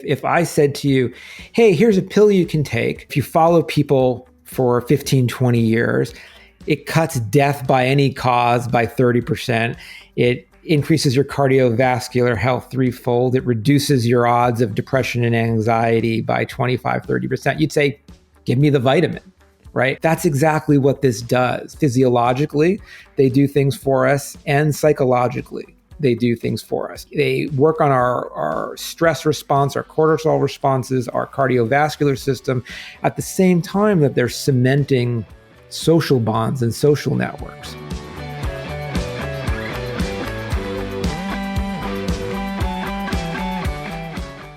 If I said to you, hey, here's a pill you can take. If you follow people for 15, 20 years, it cuts death by any cause by 30%. It increases your cardiovascular health threefold. It reduces your odds of depression and anxiety by 25, 30%. You'd say, give me the vitamin, right? That's exactly what this does. Physiologically, they do things for us, and psychologically, they do things for us. They work on our stress response, our cortisol responses, our cardiovascular system, at the same time that they're cementing social bonds and social networks.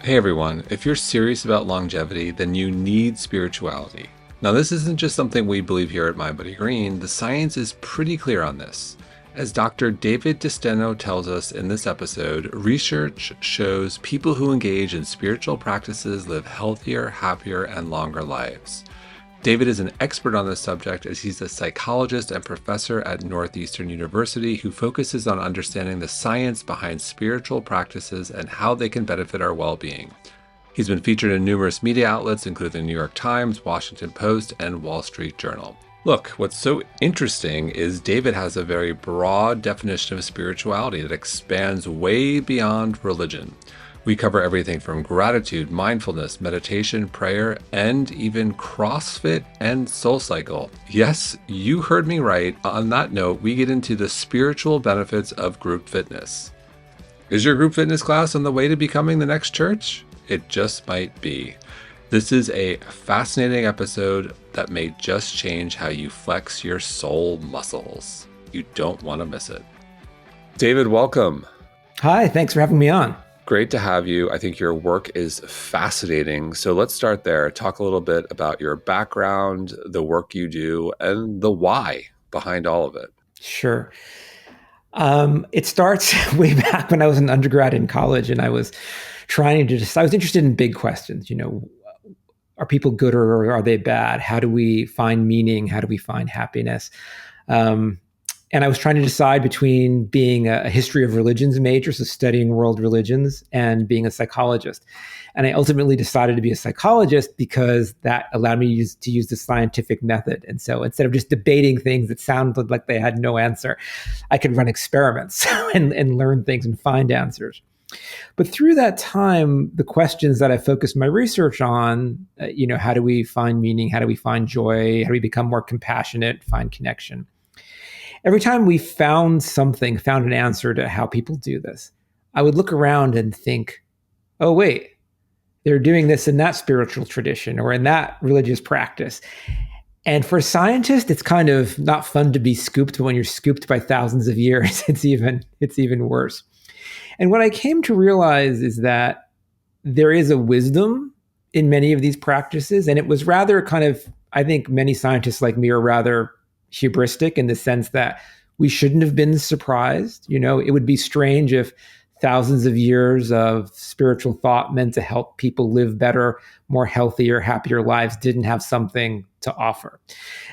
Hey everyone, if you're serious about longevity, then you need spirituality. Now this isn't just something we believe here at mindbodygreen, the science is pretty clear on this. As Dr. David DeSteno tells us in this episode, research shows people who engage in spiritual practices live healthier, happier, and longer lives. David is an expert on this subject as he's a psychologist and professor at Northeastern University who focuses on understanding the science behind spiritual practices and how they can benefit our well-being. He's been featured in numerous media outlets, including the New York Times, Washington Post, and Wall Street Journal. Look, what's so interesting is David has a very broad definition of spirituality that expands way beyond religion. We cover everything from gratitude, mindfulness, meditation, prayer, and even CrossFit and SoulCycle. Yes, you heard me right. On that note, we get into the spiritual benefits of group fitness. Is your group fitness class on the way to becoming the next church? It just might be. This is a fascinating episode that may just change how you flex your soul muscles. You don't want to miss it. David, welcome. Hi, thanks for having me on. Great to have you. I think your work is fascinating. So let's start there. Talk a little bit about your background, the work you do, and the why behind all of it. Sure. It starts way back when I was an undergrad in college, and I was I was interested in big questions. Are people good or are they bad? How do we find meaning? How do we find happiness? And I was trying to decide between being a history of religions major, so studying world religions, and being a psychologist. And I ultimately decided to be a psychologist because that allowed me to use the scientific method. And so instead of just debating things that sounded like they had no answer, I could run experiments and learn things and find answers. But through that time, the questions that I focused my research on, how do we find meaning? How do we find joy? How do we become more compassionate, find connection? Every time we found an answer to how people do this, I would look around and think, oh, wait, they're doing this in that spiritual tradition or in that religious practice. And for a scientist, it's kind of not fun to be scooped, but when you're scooped by thousands of years, it's even worse. And what I came to realize is that there is a wisdom in many of these practices. And it was rather I think many scientists like me are rather hubristic in the sense that we shouldn't have been surprised. It would be strange if thousands of years of spiritual thought meant to help people live better, more healthier, happier lives didn't have something to offer.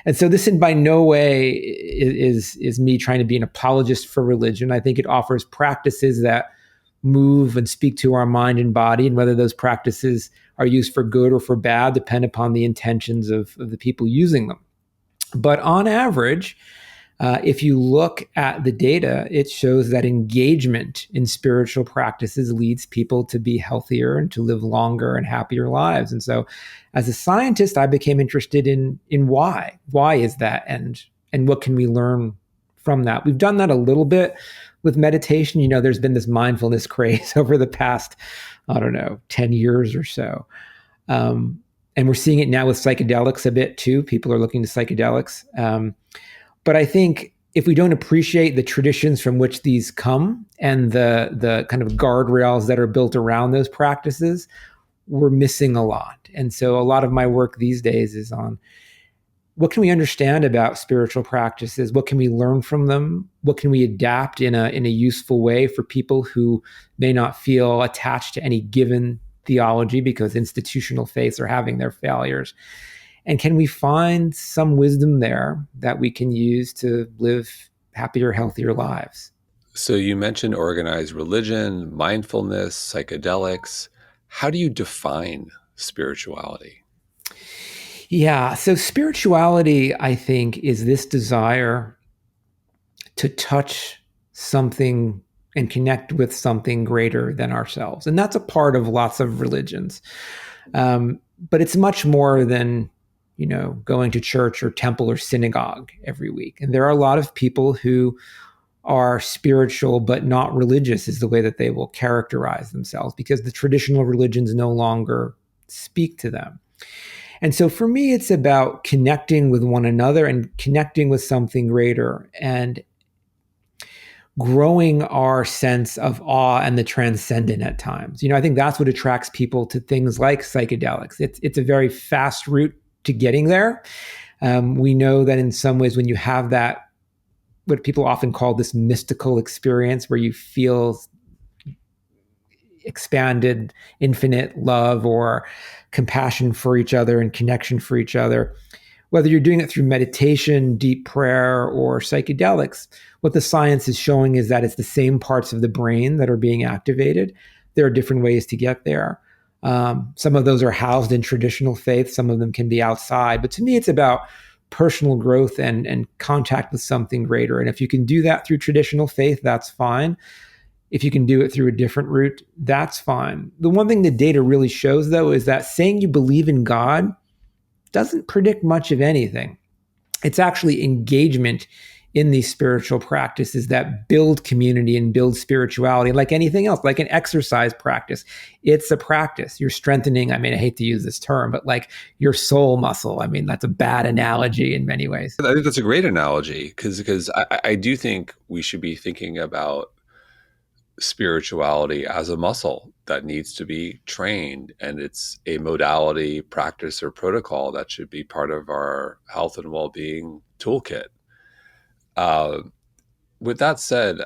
And so this in by no way is me trying to be an apologist for religion. I think it offers practices that move and speak to our mind and body, and whether those practices are used for good or for bad depend upon the intentions of the people using them. But on average, if you look at the data, it shows that engagement in spiritual practices leads people to be healthier and to live longer and happier lives. And so as a scientist, I became interested in why. Why is that? And what can we learn from that? We've done that a little bit with meditation. There's been this mindfulness craze over the past, 10 years or so. And we're seeing it now with psychedelics a bit too. People are looking to psychedelics. But I think if we don't appreciate the traditions from which these come and the kind of guardrails that are built around those practices, we're missing a lot. And so a lot of my work these days is on what can we understand about spiritual practices? What can we learn from them? What can we adapt in a useful way for people who may not feel attached to any given theology because institutional faiths are having their failures? And can we find some wisdom there that we can use to live happier, healthier lives? So you mentioned organized religion, mindfulness, psychedelics. How do you define spirituality? Yeah. So spirituality, I think, is this desire to touch something and connect with something greater than ourselves. And that's a part of lots of religions. But it's much more than, going to church or temple or synagogue every week. And there are a lot of people who are spiritual but not religious, is the way that they will characterize themselves, because the traditional religions no longer speak to them. And so for me, it's about connecting with one another and connecting with something greater and growing our sense of awe and the transcendent at times. I think that's what attracts people to things like psychedelics. It's a very fast route to getting there. We know that in some ways, when you have that, what people often call this mystical experience, where you feel expanded, infinite love or compassion for each other and connection for each other, whether you're doing it through meditation, deep prayer, or psychedelics, what the science is showing is that it's the same parts of the brain that are being activated. There are different ways to get there. Some of those are housed in traditional faith. Some of them can be outside. But to me, it's about personal growth and contact with something greater. And if you can do that through traditional faith, that's fine. If you can do it through a different route, that's fine. The one thing the data really shows, though, is that saying you believe in God doesn't predict much of anything. It's actually engagement in these spiritual practices that build community and build spirituality. Like anything else, like an exercise practice, it's a practice. You're strengthening, I hate to use this term, but like your soul muscle. That's a bad analogy in many ways. I think that's a great analogy because I do think we should be thinking about spirituality as a muscle that needs to be trained, and it's a modality, practice, or protocol that should be part of our health and well-being toolkit. With that said,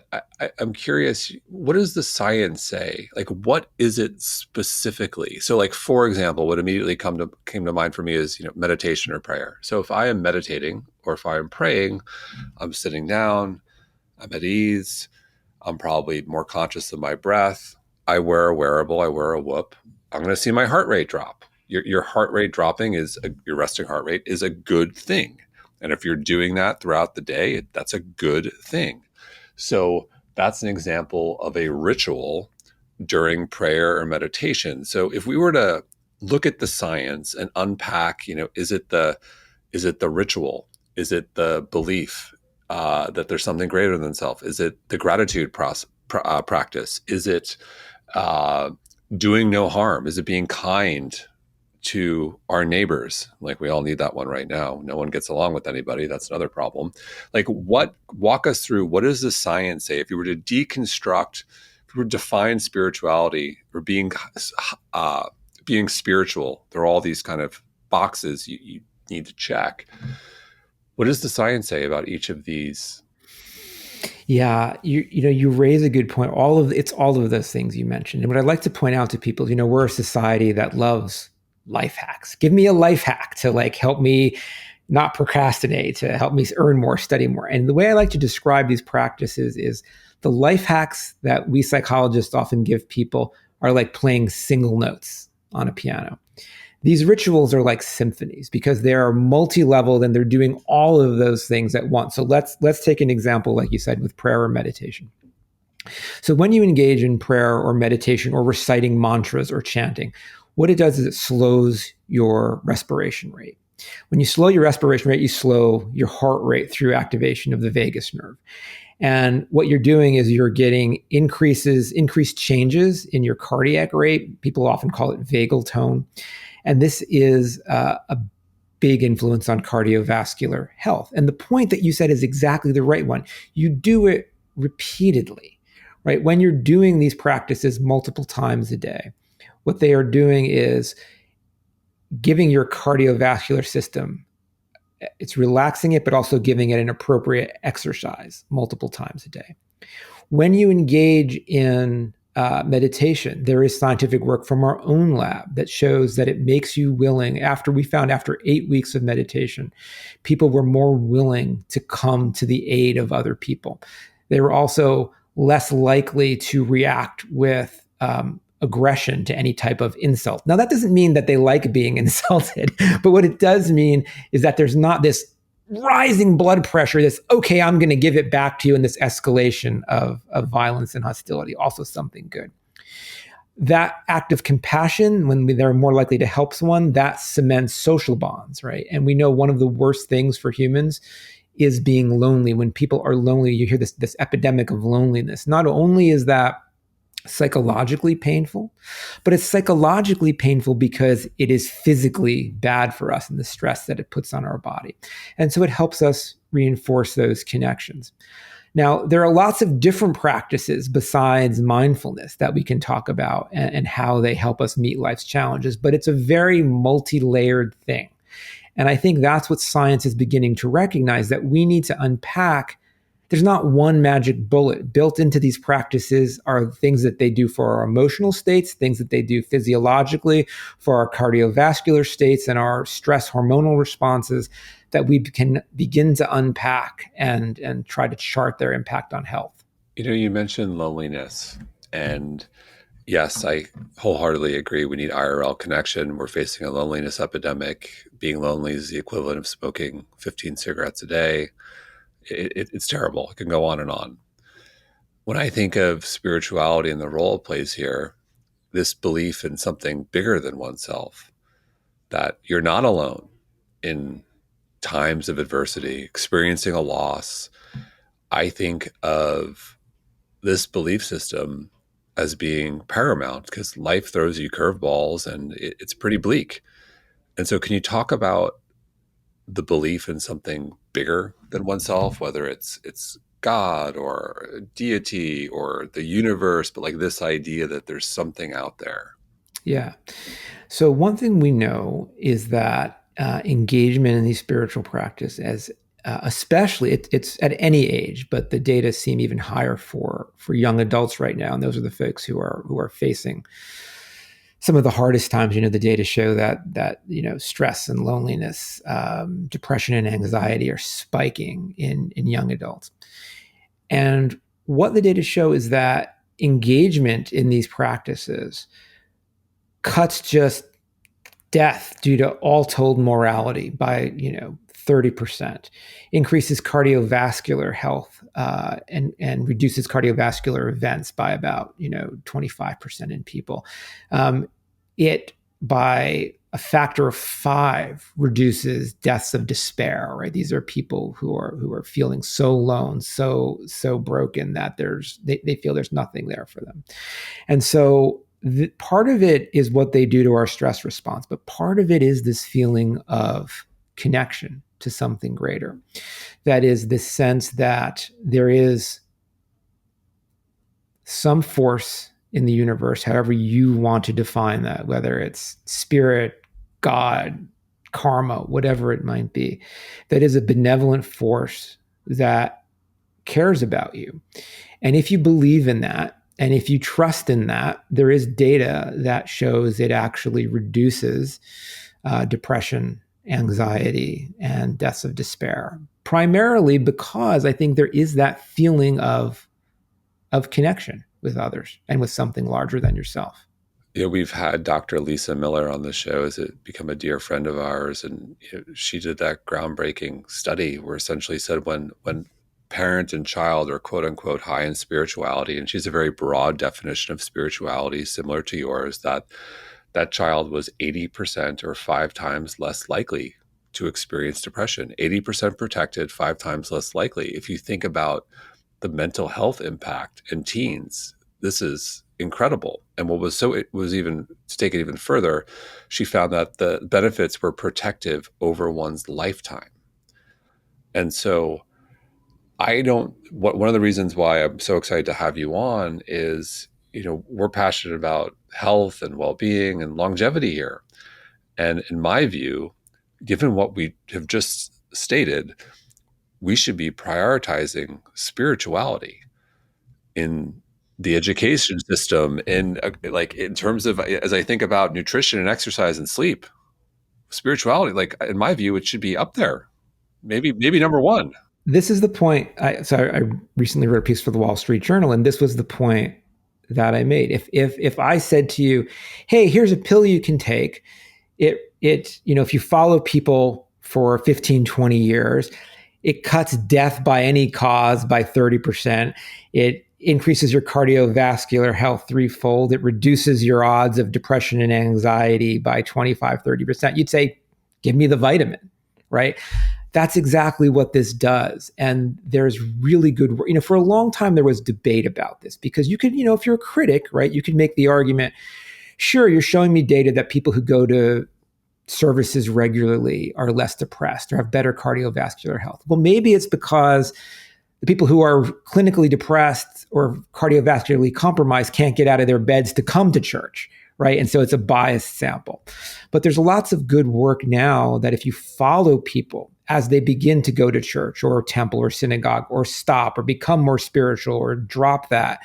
I'm curious, what does the science say? Like, what is it specifically? So, like, for example, what immediately came to mind for me is, meditation or prayer. So if I am meditating or if I am praying, I'm sitting down, I'm at ease, I'm probably more conscious of my breath. I wear a wearable, I wear a Whoop. I'm going to see my heart rate drop. Your heart rate dropping your resting heart rate is a good thing. And if you're doing that throughout the day, that's a good thing. So that's an example of a ritual during prayer or meditation. So if we were to look at the science and unpack, is it the ritual? Is it the belief that there's something greater than self? Is it the gratitude practice? Is it doing no harm? Is it being kind to our neighbors? Like, we all need that one right now. No one gets along with anybody. That's another problem. Like, walk us through, what does the science say? If you were to deconstruct, if you were to define spirituality or being spiritual, there are all these kind of boxes you need to check. What does the science say about each of these? Yeah, you raise a good point. All of those things you mentioned. And what I'd like to point out to people, we're a society that loves life hacks. Give me a life hack to help me not procrastinate, to help me earn more, study more. And the way I like to describe these practices is the life hacks that we psychologists often give people are like playing single notes on a piano. These rituals are like symphonies because they are multi-leveled and they're doing all of those things at once. So let's take an example, like you said, with prayer or meditation. So when you engage in prayer or meditation or reciting mantras or chanting, what it does is it slows your respiration rate. When you slow your respiration rate, you slow your heart rate through activation of the vagus nerve. And what you're doing is you're getting increased changes in your cardiac rate. People often call it vagal tone. And this is a big influence on cardiovascular health. And the point that you said is exactly the right one. You do it repeatedly, right? When you're doing these practices multiple times a day, what they are doing is giving your cardiovascular system, it's relaxing it, but also giving it an appropriate exercise multiple times a day. When you engage in meditation, there is scientific work from our own lab that shows that it makes you willing. We found after 8 weeks of meditation, people were more willing to come to the aid of other people. They were also less likely to react with aggression to any type of insult. Now, that doesn't mean that they like being insulted, but what it does mean is that there's not this rising blood pressure, this, okay, I'm going to give it back to you, and this escalation of violence and hostility. Also, something good. That act of compassion, when they're more likely to help someone, that cements social bonds, right? And we know one of the worst things for humans is being lonely. When people are lonely, you hear this epidemic of loneliness. Not only is that psychologically painful, but it's psychologically painful because it is physically bad for us and the stress that it puts on our body. And so it helps us reinforce those connections. Now, there are lots of different practices besides mindfulness that we can talk about and how they help us meet life's challenges, but it's a very multi-layered thing. And I think that's what science is beginning to recognize, that we need to unpack. There's not one magic bullet. Built into these practices are things that they do for our emotional states, things that they do physiologically for our cardiovascular states and our stress hormonal responses, that we can begin to unpack and try to chart their impact on health. You mentioned loneliness, and yes, I wholeheartedly agree. We need IRL connection. We're facing a loneliness epidemic. Being lonely is the equivalent of smoking 15 cigarettes a day. It's terrible. It can go on and on. When I think of spirituality and the role it plays here, this belief in something bigger than oneself, that you're not alone in times of adversity, experiencing a loss, I think of this belief system as being paramount, because life throws you curveballs and it's pretty bleak. And so, can you talk about the belief in something bigger than oneself, whether it's God or deity or the universe, but like this idea that there's something out there? Yeah. So one thing we know is that engagement in these spiritual practice, as especially it's at any age, but the data seem even higher for young adults right now, and those are the folks who are facing some of the hardest times. The data show that stress and loneliness, depression and anxiety are spiking in young adults. And what the data show is that engagement in these practices cuts just death due to all told morality by 30%, increases cardiovascular health, and reduces cardiovascular events by about 25% in people. It by a factor of 5 reduces deaths of despair. Right, these are people who are feeling so alone, so broken that they feel there's nothing there for them, and so. Part of it is what they do to our stress response, but part of it is this feeling of connection to something greater. That is this sense that there is some force in the universe, however you want to define that, whether it's spirit, God, karma, whatever it might be, that is a benevolent force that cares about you. And if you believe in that, and if you trust in that, there is data that shows it actually reduces depression, anxiety, and deaths of despair, primarily because I think there is that feeling of connection with others and with something larger than yourself. We've had Dr. Lisa Miller on the show, has become a dear friend of ours, and she did that groundbreaking study where essentially said when parent and child are quote unquote high in spirituality, and she's a very broad definition of spirituality similar to yours, that child was 80% or 5 times less likely to experience depression. 80% protected, 5 times less likely. If you think about the mental health impact in teens, this is incredible. And it was even to take it even further, she found that the benefits were protective over one's lifetime. And so one of the reasons why I'm so excited to have you on is, we're passionate about health and well-being and longevity here. And in my view, given what we have just stated, we should be prioritizing spirituality in the education system, in terms of, as I think about nutrition and exercise and sleep, spirituality, like in my view, it should be up there, maybe number one. This is the point. I recently wrote a piece for the Wall Street Journal, and this was the point that I made. If I said to you, hey, here's a pill you can take, if you follow people for 15, 20 years, it cuts death by any cause by 30%. It increases your cardiovascular health threefold. It reduces your odds of depression and anxiety by 25, 30%. You'd say, give me the vitamin, right? That's exactly what this does. And there's really good, for a long time, there was debate about this because you could, if you're a critic, right, you could make the argument, sure, you're showing me data that people who go to services regularly are less depressed or have better cardiovascular health. Well, maybe it's because the people who are clinically depressed or cardiovascularly compromised can't get out of their beds to come to church, right? And so it's a biased sample. But there's lots of good work now that if you follow people as they begin to go to church or temple or synagogue or stop or become more spiritual or drop that,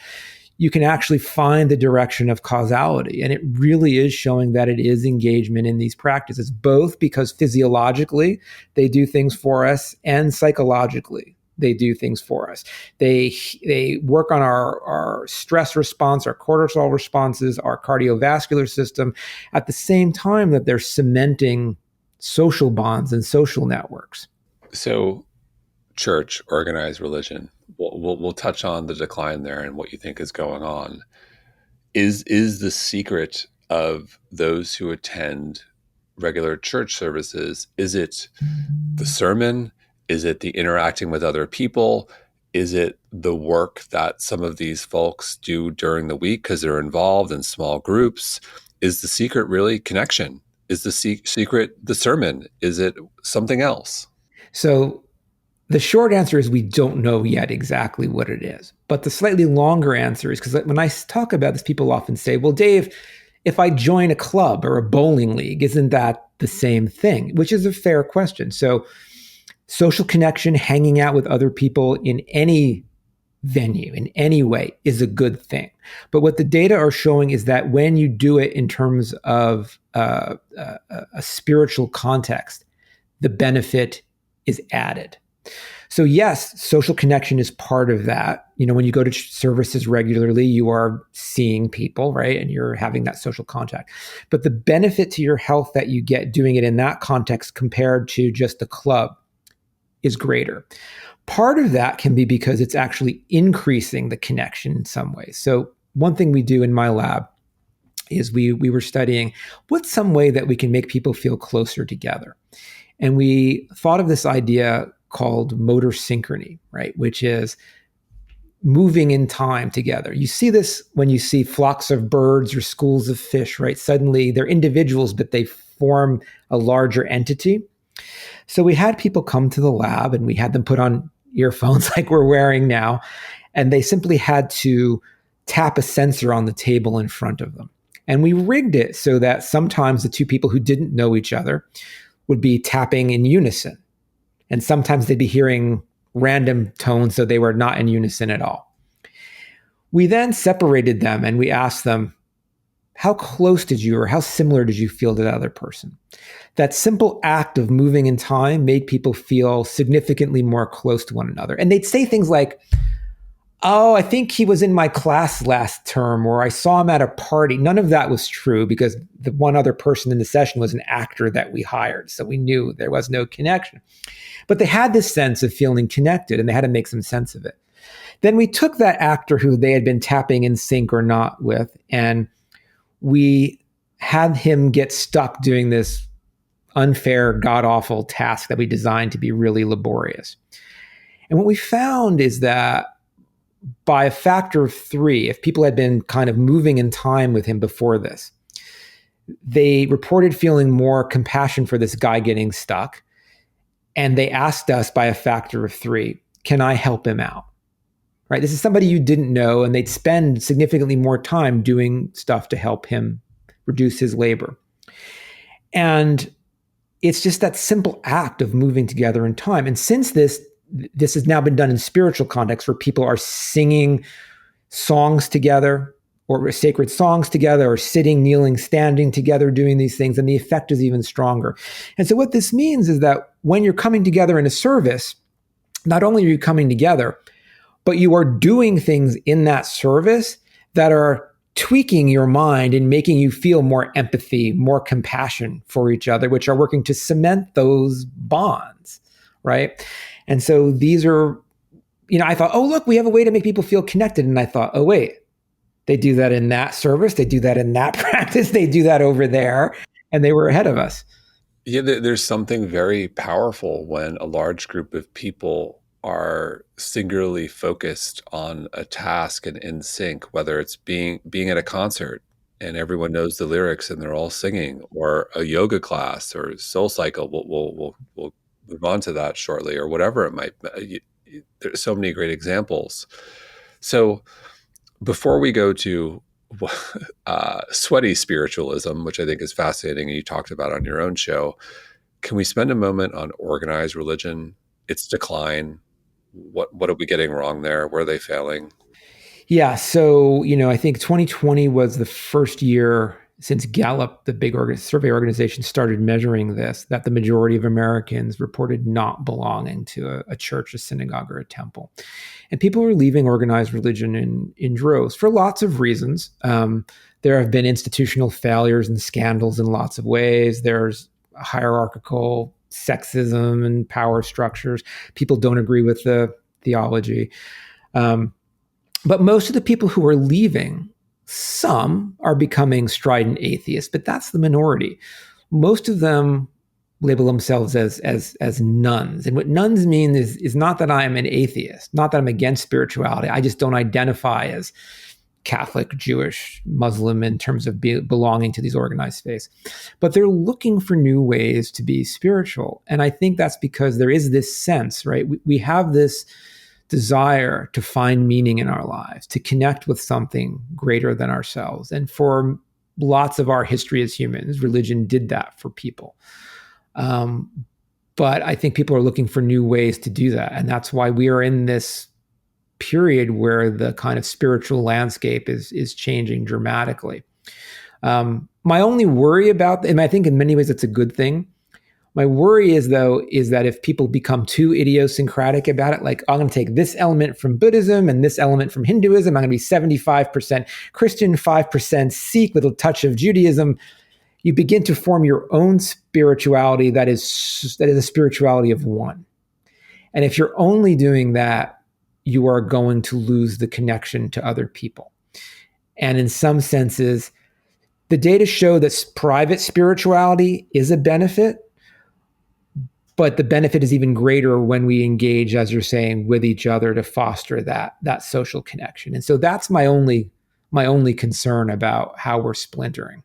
you can actually find the direction of causality. And it really is showing that it is engagement in these practices, both because physiologically they do things for us and psychologically they do things for us. They work on our stress response, our cortisol responses, our cardiovascular system, at the same time that they're cementing social bonds and social networks. So church, organized religion, we'll touch on the decline there and what you think is going on. Is the secret of those who attend regular church services, is it the sermon? Is it the interacting with other people? Is it the work that some of these folks do during the week because they're involved in small groups? Is the secret really connection? Is the secret the sermon? Is it something else? So the short answer is we don't know yet exactly what it is. But the slightly longer answer is, because when I talk about this, people often say, well, Dave, if I join a club or a bowling league, isn't that the same thing? Which is a fair question. So social connection, hanging out with other people in any venue, in any way, is a good thing. But what the data are showing is that when you do it in terms of a spiritual context, the benefit is added. So yes, social connection is part of that. When you go to services regularly, you are seeing people, right? And you're having that social contact. But the benefit to your health that you get doing it in that context compared to just the club is greater. Part of that can be because it's actually increasing the connection in some ways. So one thing we do in my lab is we were studying what's some way that we can make people feel closer together. And we thought of this idea called motor synchrony, right? Which is moving in time together. You see this when you see flocks of birds or schools of fish, right? Suddenly they're individuals, but they form a larger entity. So we had people come to the lab and we had them put on earphones like we're wearing now. And they simply had to tap a sensor on the table in front of them. And we rigged it so that sometimes the two people who didn't know each other would be tapping in unison. And sometimes they'd be hearing random tones, so they were not in unison at all. We then separated them and we asked them, how close did you or how similar did you feel to the other person? That simple act of moving in time made people feel significantly more close to one another. And they'd say things like, oh, I think he was in my class last term, or I saw him at a party. None of that was true because the one other person in the session was an actor that we hired. So we knew there was no connection. But they had this sense of feeling connected and they had to make some sense of it. Then we took that actor who they had been tapping in sync or not with, and we had him get stuck doing this unfair, god-awful task that we designed to be really laborious. And what we found is that by a factor of 3, if people had been kind of moving in time with him before this, they reported feeling more compassion for this guy getting stuck. And they asked us by a factor of 3, can I help him out? Right? This is somebody you didn't know, and they'd spend significantly more time doing stuff to help him reduce his labor. And it's just that simple act of moving together in time. And since this has now been done in spiritual context where people are singing songs together or sacred songs together or sitting, kneeling, standing together, doing these things, and the effect is even stronger. And so what this means is that when you're coming together in a service, not only are you coming together, but you are doing things in that service that are tweaking your mind and making you feel more empathy, more compassion for each other, which are working to cement those bonds, right? And so these are, I thought, oh, look, we have a way to make people feel connected. And I thought, oh, wait, they do that in that service, they do that in that practice, they do that over there, and they were ahead of us. Yeah, there's something very powerful when a large group of people are singularly focused on a task and in sync, whether it's being at a concert and everyone knows the lyrics and they're all singing, or a yoga class or Soul Cycle. We'll move on to that shortly, or whatever it might be. There's so many great examples. So before we go to sweaty spiritualism, which I think is fascinating, and you talked about on your own show, can we spend a moment on organized religion, its decline? What are we getting wrong there? Where are they failing? Yeah. So, I think 2020 was the first year since Gallup, the big survey organization, started measuring this, that the majority of Americans reported not belonging to a church, a synagogue, or a temple. And people were leaving organized religion in droves for lots of reasons. There have been institutional failures and scandals in lots of ways. There's hierarchical sexism and power structures. People don't agree with the theology. But most of the people who are leaving, some are becoming strident atheists, but that's the minority. Most of them label themselves as nuns. And what nuns mean is not that I'm an atheist, not that I'm against spirituality. I just don't identify as Catholic, Jewish, Muslim in terms of belonging to these organized space. But they're looking for new ways to be spiritual. And I think that's because there is this sense, right? We have this desire to find meaning in our lives, to connect with something greater than ourselves. And for lots of our history as humans, religion did that for people. But I think people are looking for new ways to do that. And that's why we are in this period where the kind of spiritual landscape is changing dramatically. My only worry about, and I think in many ways it's a good thing, my worry is that if people become too idiosyncratic about it, like, I'm going to take this element from Buddhism and this element from Hinduism, I'm going to be 75% Christian, 5% Sikh with a touch of Judaism, you begin to form your own spirituality that is a spirituality of one. And if you're only doing that, you are going to lose the connection to other people. And in some senses, the data show that private spirituality is a benefit, but the benefit is even greater when we engage, as you're saying, with each other to foster that social connection. And so that's my only concern about how we're splintering.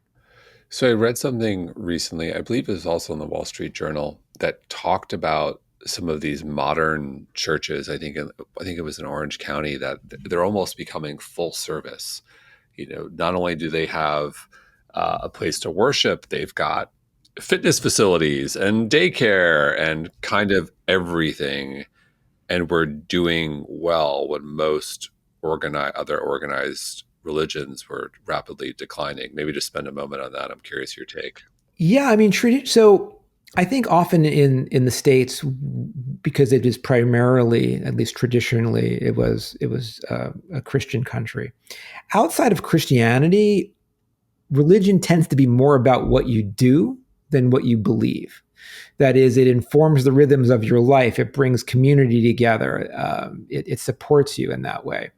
So I read something recently, I believe it was also in the Wall Street Journal, that talked about some of these modern churches. I think it was in Orange County, that they're almost becoming full service. Not only do they have a place to worship, they've got fitness facilities and daycare and kind of everything. And we're doing well when most other organized religions were rapidly declining. Maybe just spend a moment on that. I'm curious your take. Yeah, I mean, so I think often in the States, because it is primarily, at least traditionally, it was a Christian country. Outside of Christianity, religion tends to be more about what you do than what you believe. That is, it informs the rhythms of your life. It brings community together. It supports you in that way.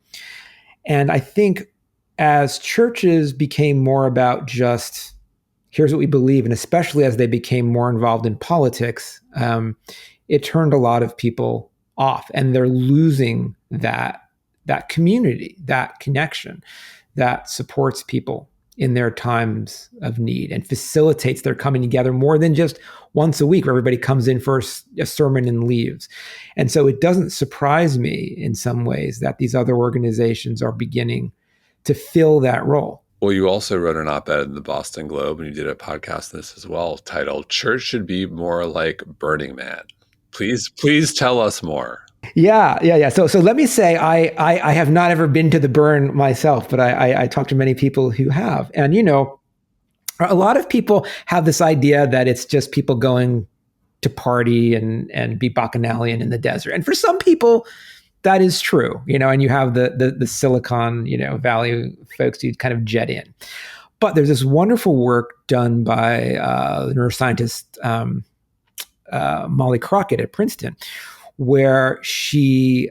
And I think as churches became more about just, here's what we believe, and especially as they became more involved in politics, it turned a lot of people off, and they're losing that community, that connection that supports people in their times of need and facilitates their coming together more than just once a week where everybody comes in for a sermon and leaves. And so it doesn't surprise me in some ways that these other organizations are beginning to fill that role. Well, you also wrote an op-ed in the Boston Globe, and you did a podcast on this as well, titled "Church Should Be More Like Burning Man." Please tell us more. Yeah. So let me say, I have not ever been to the burn myself, but I talk to many people who have. And, a lot of people have this idea that it's just people going to party and be bacchanalian in the desert. And for some people, that is true, and you have the Silicon, Valley folks who kind of jet in. But there's this wonderful work done by the neuroscientist Molly Crockett at Princeton, where she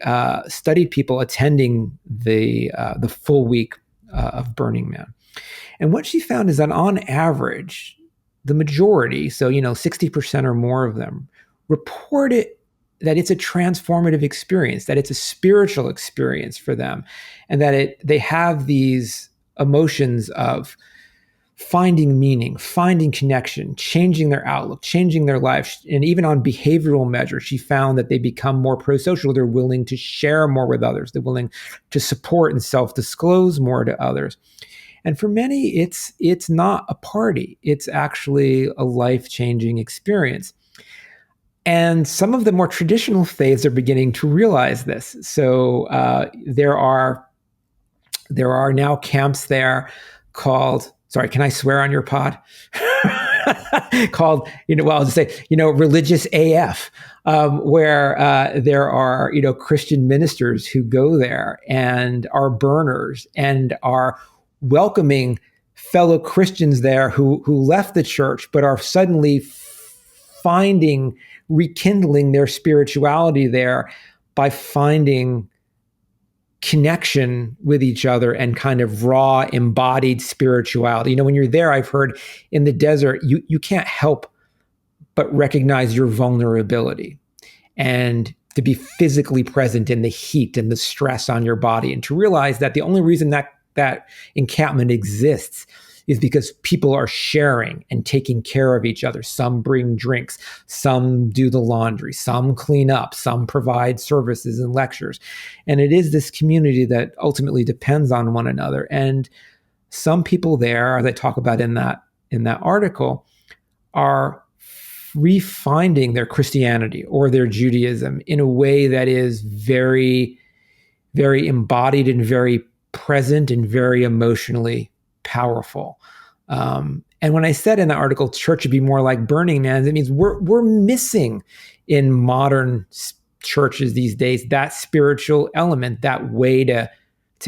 studied people attending the full week of Burning Man. And what she found is that on average, the majority, so 60% or more of them, reported that it's a transformative experience, that it's a spiritual experience for them, and that they have these emotions of finding meaning, finding connection, changing their outlook, changing their life. And even on behavioral measures, she found that they become more pro-social. They're willing to share more with others. They're willing to support and self-disclose more to others. And for many, it's not a party. It's actually a life-changing experience. And some of the more traditional faiths are beginning to realize this. So there are now camps there called, sorry, can I swear on your pod? Called, I'll just say, religious AF, where there are, Christian ministers who go there and are burners and are welcoming fellow Christians there who left the church but are suddenly rekindling their spirituality there by finding connection with each other and kind of raw embodied spirituality. When you're there, I've heard in the desert, you can't help but recognize your vulnerability and to be physically present in the heat and the stress on your body, and to realize that the only reason that encampment exists is because people are sharing and taking care of each other. Some bring drinks, some do the laundry, some clean up, some provide services and lectures. And it is this community that ultimately depends on one another. And some people there, as I talk about in that article, are refinding their Christianity or their Judaism in a way that is very, very embodied and very present and very emotionally powerful. And when I said in the article, church would be more like Burning Man, it means we're missing in modern churches these days that spiritual element, that way to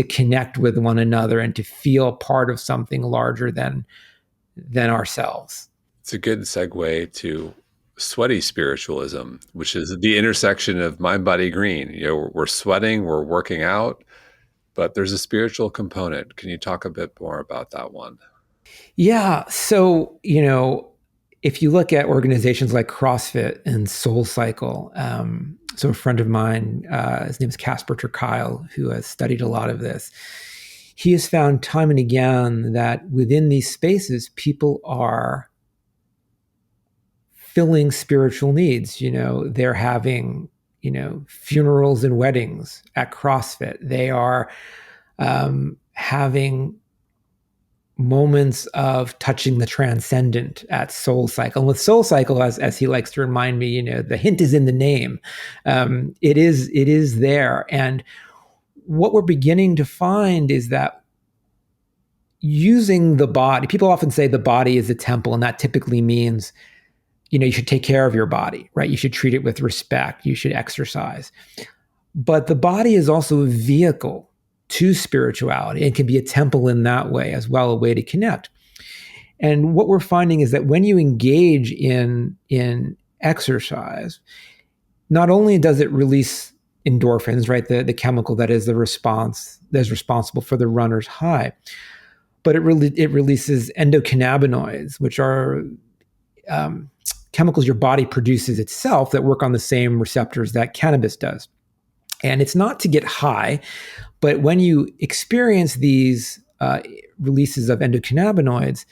connect with one another and to feel part of something larger than ourselves. It's a good segue to sweaty spiritualism, which is the intersection of mind, body, green. We're sweating, we're working out, but there's a spiritual component. Can you talk a bit more about that one? Yeah. So, if you look at organizations like CrossFit and Soul Cycle, so a friend of mine, his name is Casper ter Kuile, who has studied a lot of this. He has found time and again that within these spaces, people are filling spiritual needs. They're having, funerals and weddings at CrossFit. They are having moments of touching the transcendent at Soul Cycle. And with Soul Cycle, as he likes to remind me, the hint is in the name. It is there. And what we're beginning to find is that using the body, people often say the body is a temple, and that typically means, you should take care of your body, right? You should treat it with respect. You should exercise. But the body is also a vehicle to spirituality and can be a temple in that way as well, a way to connect. And what we're finding is that when you engage in exercise, not only does it release endorphins, right, the chemical that is the response that's responsible for the runner's high, but it releases endocannabinoids, which are chemicals your body produces itself that work on the same receptors that cannabis does. And it's not to get high, but when you experience these releases of endocannabinoids,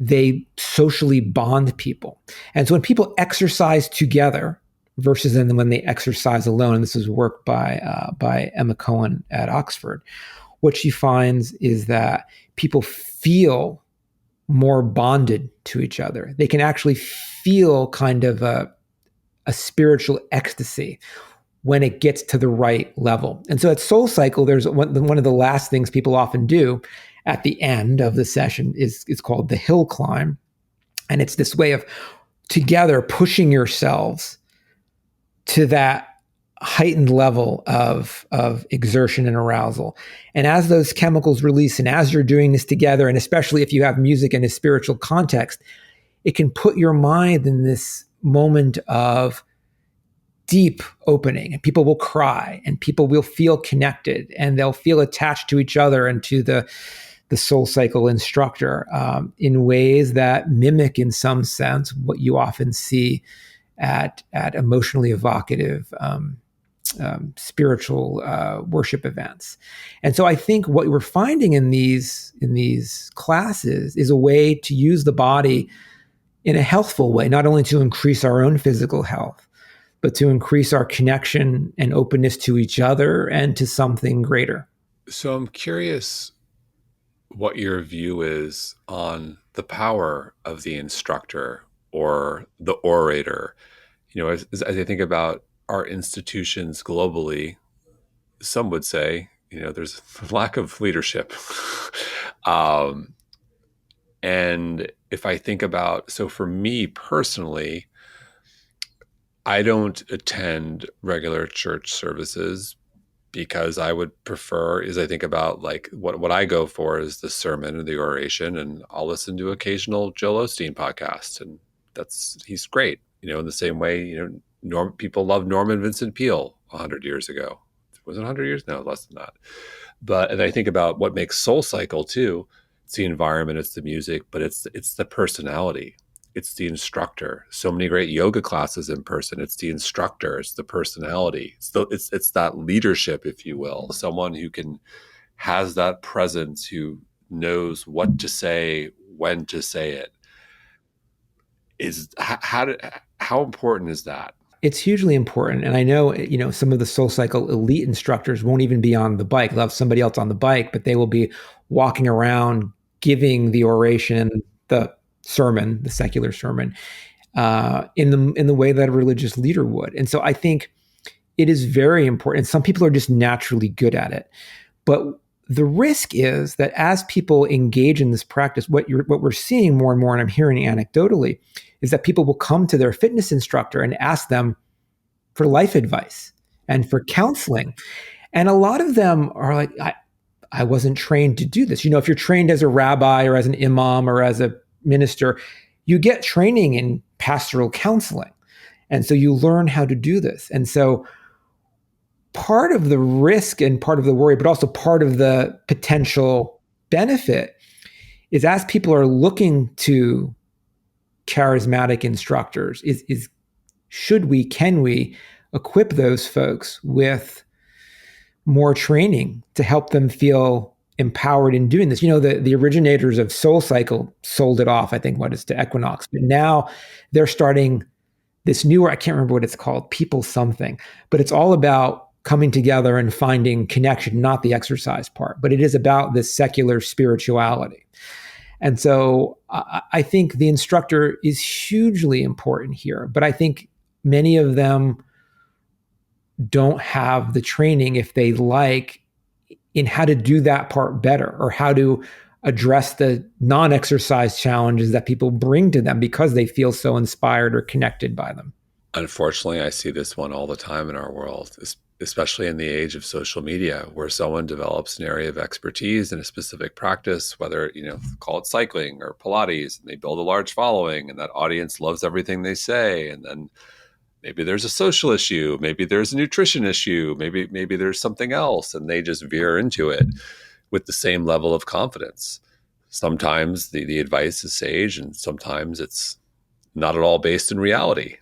they socially bond people. And so when people exercise together versus then when they exercise alone, and this is work by Emma Cohen at Oxford, what she finds is that people feel more bonded to each other. They can actually feel kind of a spiritual ecstasy when it gets to the right level. And so at Soul Cycle, there's one of the last things people often do at the end of the session is called the hill climb. And it's this way of together pushing yourselves to that heightened level of exertion and arousal. And as those chemicals release, and as you're doing this together, and especially if you have music in a spiritual context, it can put your mind in this moment of deep opening, and people will cry, and people will feel connected, and they'll feel attached to each other and to the soul cycle instructor in ways that mimic, in some sense, what you often see at emotionally evocative spiritual worship events. And so I think what we're finding in these classes is a way to use the body in a healthful way, not only to increase our own physical health, but to increase our connection and openness to each other and to something greater. So I'm curious what your view is on the power of the instructor or the orator. As I think about our institutions globally, some would say, there's a lack of leadership. um, and if I think about, so for me personally, I don't attend regular church services because I would prefer, as I think about like what I go for is the sermon and the oration, and I'll listen to occasional Joel Osteen podcasts, and he's great. In the same way, people love Norman Vincent Peale 100 years ago. Was it 100 years? No, less than that. And I think about what makes Soul Cycle too. It's the environment, it's the music, but it's the personality. It's the instructor. So many great yoga classes in person. It's the instructor. It's the personality. It's that leadership, if you will. Someone who has that presence, who knows what to say, when to say it. How important is that? It's hugely important. And I know, some of the Soul Cycle elite instructors won't even be on the bike. They'll have somebody else on the bike, but they will be walking around giving the oration, the sermon, the secular sermon, in the way that a religious leader would. And so I think it is very important. Some people are just naturally good at it, but the risk is that as people engage in this practice, what we're seeing more and more, and I'm hearing anecdotally, is that people will come to their fitness instructor and ask them for life advice and for counseling. And a lot of them are like, I wasn't trained to do this. If you're trained as a rabbi or as an imam or as a minister, you get training in pastoral counseling. And so you learn how to do this. And so part of the risk and part of the worry, but also part of the potential benefit is as people are looking to charismatic instructors, is can we equip those folks with more training to help them feel empowered in doing this? The originators of Soul Cycle sold it off, I think, to Equinox. But now they're starting this newer, I can't remember what it's called, People Something. But it's all about coming together and finding connection, not the exercise part. But it is about this secular spirituality. And so I think the instructor is hugely important here. But I think many of them don't have the training, if they like, in how to do that part better, or how to address the non-exercise challenges that people bring to them because they feel so inspired or connected by them. Unfortunately, I see this one all the time in our world, especially in the age of social media, where someone develops an area of expertise in a specific practice, whether, call it cycling or Pilates, and they build a large following, and that audience loves everything they say. And then maybe there's a social issue, maybe there's a nutrition issue, maybe there's something else, and they just veer into it with the same level of confidence. Sometimes the advice is sage, and sometimes it's not at all based in reality.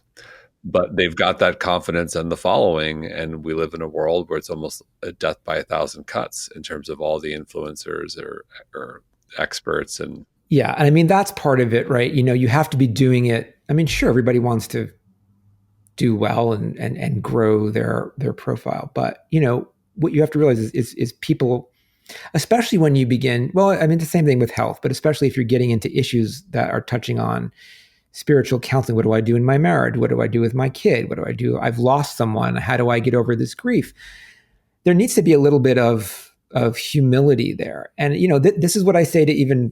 But they've got that confidence and the following, and we live in a world where it's almost a death by 1,000 cuts in terms of all the influencers or experts. And yeah, I mean, that's part of it, right? You have to be doing it. I mean, sure, everybody wants to do well and grow their profile, but what you have to realize is people, especially when you begin. Well, I mean, the same thing with health, but especially if you're getting into issues that are touching on spiritual counseling. What do I do in my marriage? What do I do with my kid? What do I do? I've lost someone. How do I get over this grief? There needs to be a little bit of humility there. And, this is what I say to even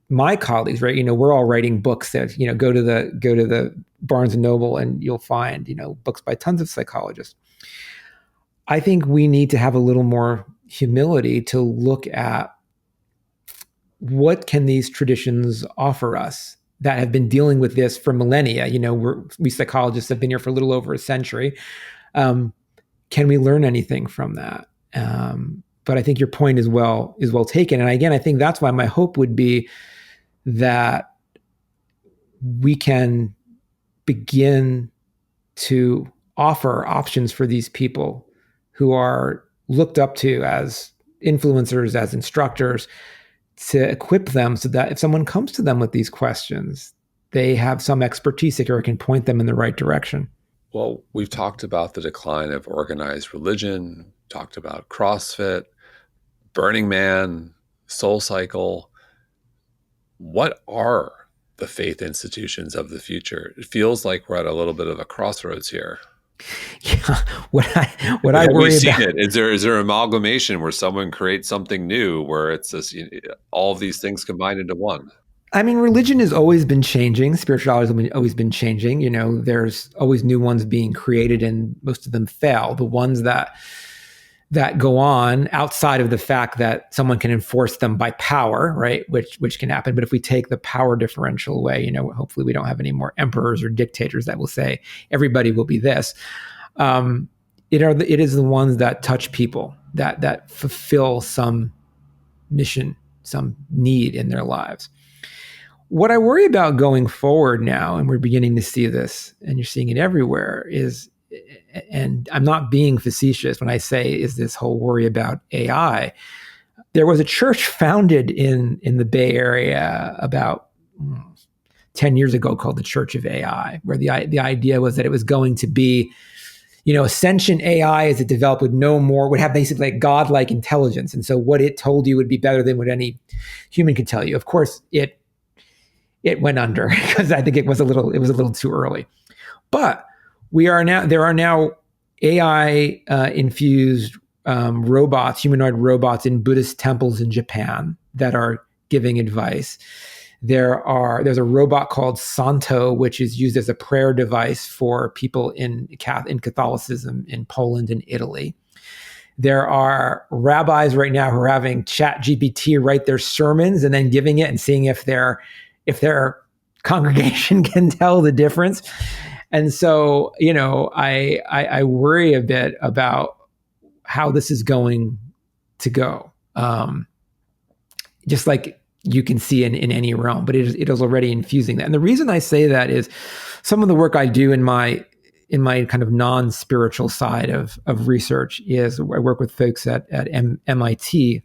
my colleagues, right? We're all writing books that, go to the Barnes and Noble and you'll find, books by tons of psychologists. I think we need to have a little more humility to look at what can these traditions offer us that have been dealing with this for millennia. We psychologists have been here for a little over a century. Um, can we learn anything from that? But I think your point is well taken. And again, I think that's why my hope would be that we can begin to offer options for these people who are looked up to as influencers, as instructors, to equip them so that if someone comes to them with these questions, they have some expertise that can point them in the right direction. Well, we've talked about the decline of organized religion, talked about CrossFit, Burning Man, Soul Cycle. What are the faith institutions of the future? It feels like we're at a little bit of a crossroads here. Yeah, what I Have we worry seen about. it? Is there amalgamation where someone creates something new, where it's this, all of these things combined into one? I mean, religion has always been changing. Spirituality has always been changing. There's always new ones being created, and most of them fail. The ones that go on outside of the fact that someone can enforce them by power, right? Which can happen. But if we take the power differential away, hopefully we don't have any more emperors or dictators that will say everybody will be this. It is the ones that touch people, that fulfill some mission, some need in their lives. What I worry about going forward now, and we're beginning to see this, and you're seeing it everywhere, is, and I'm not being facetious when I say, is this whole worry about AI. There was a church founded in the Bay Area about 10 years ago called the Church of AI, where the idea was that it was going to be, a sentient AI as it developed would have basically like godlike intelligence. And so what it told you would be better than what any human could tell you. Of course, it went under because I think it was a little too early. But there are now AI infused robots, humanoid robots in Buddhist temples in Japan that are giving advice. There's a robot called Santo, which is used as a prayer device for people in Catholicism in Poland and Italy. There are rabbis right now who are having ChatGPT write their sermons and then giving it and seeing if their congregation can tell the difference. And so, I worry a bit about how this is going to go. Just like you can see in any realm, but it is already infusing that. And the reason I say that is some of the work I do in my kind of non-spiritual side of research is I work with folks at MIT,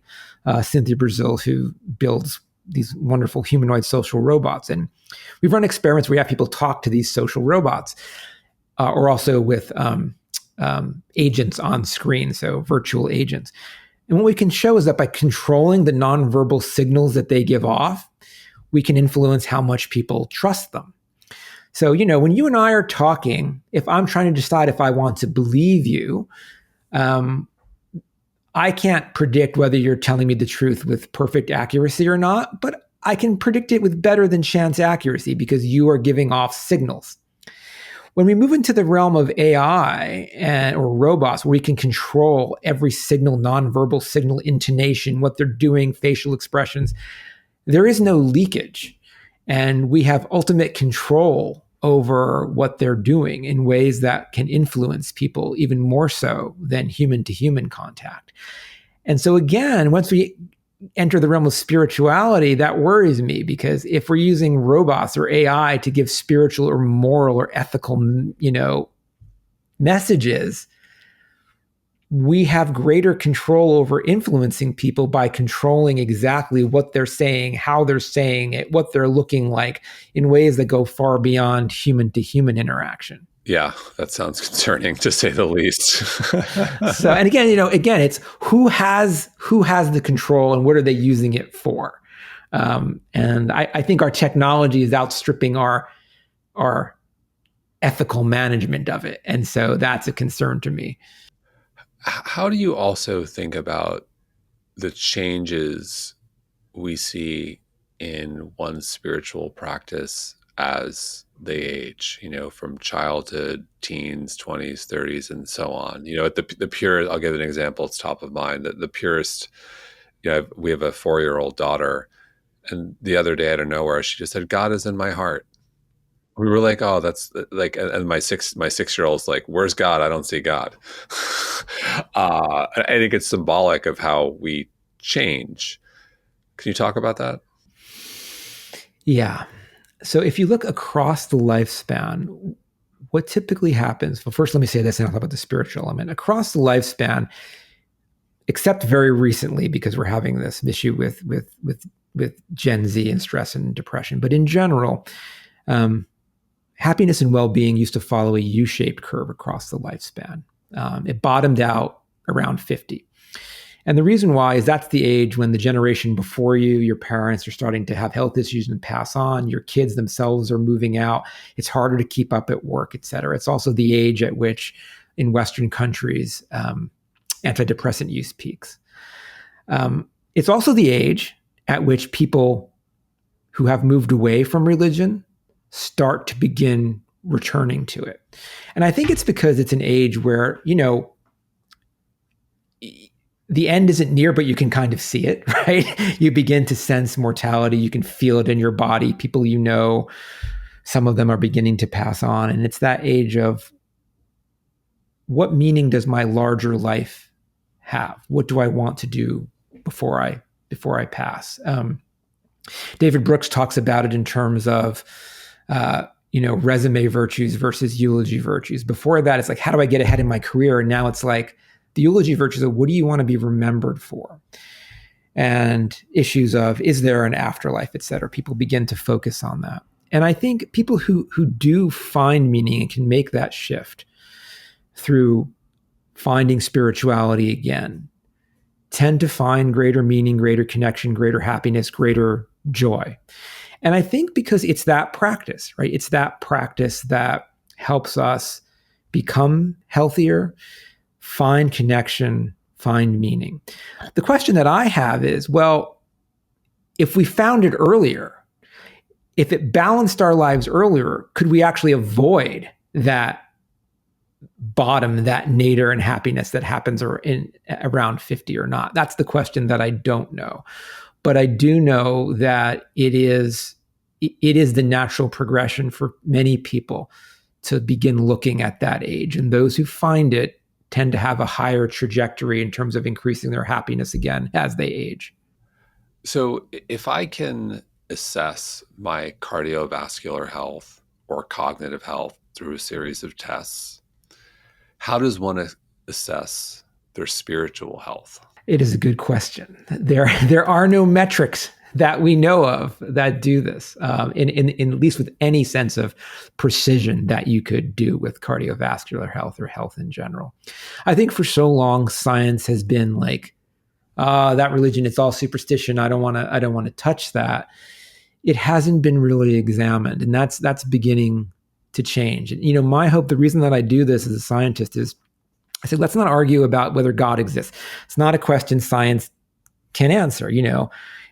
Cynthia Brazil, who builds these wonderful humanoid social robots. And we've run experiments where we have people talk to these social robots, or also with agents on screen, so virtual agents. And what we can show is that by controlling the nonverbal signals that they give off, we can influence how much people trust them. So, when you and I are talking, if I'm trying to decide if I want to believe you, I can't predict whether you're telling me the truth with perfect accuracy or not, but I can predict it with better than chance accuracy because you are giving off signals. When we move into the realm of AI or robots, where we can control every signal, nonverbal signal, intonation, what they're doing, facial expressions, there is no leakage. And we have ultimate control over what they're doing in ways that can influence people even more so than human-to-human contact. And so again, once we enter the realm of spirituality, that worries me, because if we're using robots or AI to give spiritual or moral or ethical, messages, we have greater control over influencing people by controlling exactly what they're saying, how they're saying it, what they're looking like, in ways that go far beyond human to human interaction. Yeah, that sounds concerning, to say the least. So, and again, it's who has the control and what are they using it for? And I think our technology is outstripping our ethical management of it, and so that's a concern to me. How do you also think about the changes we see in one's spiritual practice as they age, from childhood, teens, 20s, 30s, and so on. At the pure, I'll give an example. It's top of mind. The purest, we have a 4-year-old daughter, and the other day out of nowhere, she just said, "God is in my heart." We were like, "Oh, that's like," and my 6-year-old's like, "Where's God? I don't see God." I think it's symbolic of how we change. Can you talk about that? Yeah. So if you look across the lifespan, what typically happens? Well, first, let me say this, and I'll talk about the spiritual element. Across the lifespan, except very recently, because we're having this issue with Gen Z and stress and depression, but in general, um, happiness and well-being used to follow a U-shaped curve across the lifespan. It bottomed out around 50. And the reason why is that's the age when the generation before you, your parents, are starting to have health issues and pass on. Your kids themselves are moving out. It's harder to keep up at work, et cetera. It's also the age at which, in Western countries, antidepressant use peaks. It's also the age at which people who have moved away from religion start to begin returning to it. And I think it's because it's an age where, the end isn't near, but you can kind of see it, right? You begin to sense mortality. You can feel it in your body. People some of them are beginning to pass on. And it's that age of, what meaning does my larger life have? What do I want to do before I pass? David Brooks talks about it in terms of, resume virtues versus eulogy virtues. Before that, it's like, how do I get ahead in my career? And now it's like, the eulogy virtues of, what do you want to be remembered for? And issues of, is there an afterlife, et cetera. People begin to focus on that. And I think people who do find meaning and can make that shift through finding spirituality again tend to find greater meaning, greater connection, greater happiness, greater joy. And I think because it's that practice, right? It's that practice that helps us become healthier, find connection, find meaning. The question that I have is, well, if we found it earlier, if it balanced our lives earlier, could we actually avoid that bottom, that nadir in happiness that happens around 50 or not? That's the question that I don't know. But I do know that it is the natural progression for many people to begin looking at that age. And those who find it tend to have a higher trajectory in terms of increasing their happiness again as they age. So if I can assess my cardiovascular health or cognitive health through a series of tests, how does one assess their spiritual health? It is a good question. There are no metrics that we know of that do this, in at least with any sense of precision that you could do with cardiovascular health or health in general. I think for so long science has been like, that religion, it's all superstition. I don't want to touch that. It hasn't been really examined, and that's beginning to change. And my hope, the reason that I do this as a scientist is, I said, let's not argue about whether God exists. It's not a question science can answer.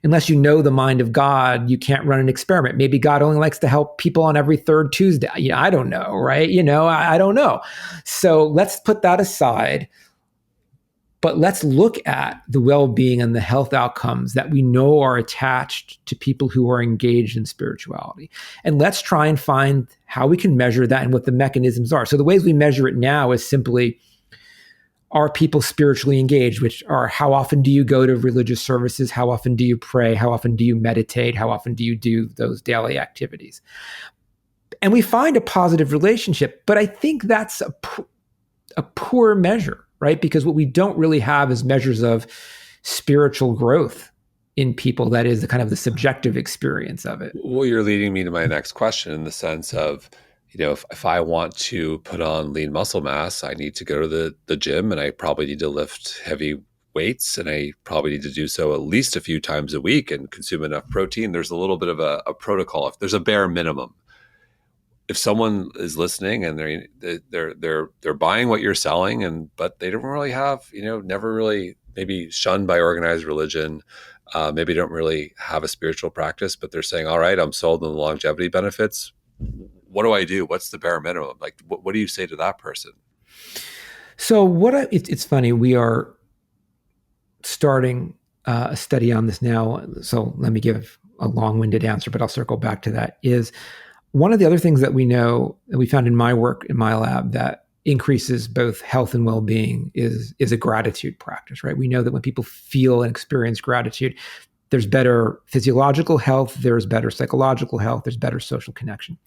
Unless you know the mind of God, you can't run an experiment. Maybe God only likes to help people on every third Tuesday. I don't know, right? I don't know. So let's put that aside. But let's look at the well-being and the health outcomes that we know are attached to people who are engaged in spirituality. And let's try and find how we can measure that and what the mechanisms are. So the ways we measure it now is simply, are people spiritually engaged, which are, how often do you go to religious services? How often do you pray? How often do you meditate? How often do you do those daily activities? And we find a positive relationship, but I think that's a poor measure, right? Because what we don't really have is measures of spiritual growth in people. That is the kind of the subjective experience of it. Well, you're leading me to my next question in the sense of, if I want to put on lean muscle mass, I need to go to the gym, and I probably need to lift heavy weights, and I probably need to do so at least a few times a week and consume enough protein. There's a little bit of a protocol. If there's a bare minimum, if someone is listening and they're buying what you're selling, but they don't really have, never really, maybe shunned by organized religion, maybe don't really have a spiritual practice, but they're saying, all right, I'm sold on the longevity benefits. what do I do? What's the bare minimum? Like, what do you say to that person? So it's funny. We are starting a study on this now. So let me give a long-winded answer, but I'll circle back to that. Is one of the other things that we know that we found in my work in my lab that increases both health and well-being is a gratitude practice, right? We know that when people feel and experience gratitude, there's better physiological health, there's better psychological health, there's better social connection.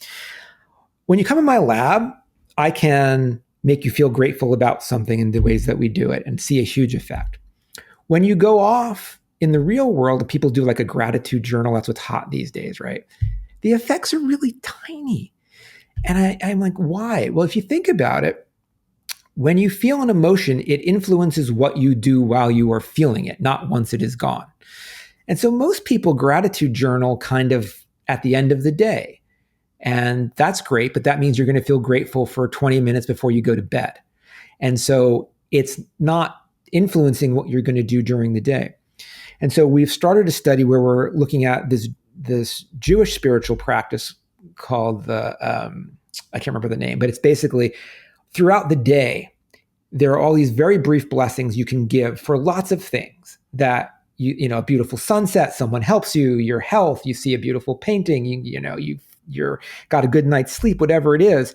When you come in my lab, I can make you feel grateful about something in the ways that we do it and see a huge effect. When you go off in the real world, people do like a gratitude journal. That's what's hot these days, right? The effects are really tiny. And I'm like, why? Well, if you think about it, when you feel an emotion, it influences what you do while you are feeling it, not once it is gone. And so most people gratitude journal kind of at the end of the day. And that's great, but that means you're going to feel grateful for 20 minutes before you go to bed. And so it's not influencing what you're going to do during the day. And so we've started a study where we're looking at this Jewish spiritual practice called I can't remember the name, but it's basically throughout the day, there are all these very brief blessings you can give for lots of things that you know, a beautiful sunset, someone helps you, your health, you see a beautiful painting, you're got a good night's sleep, whatever it is.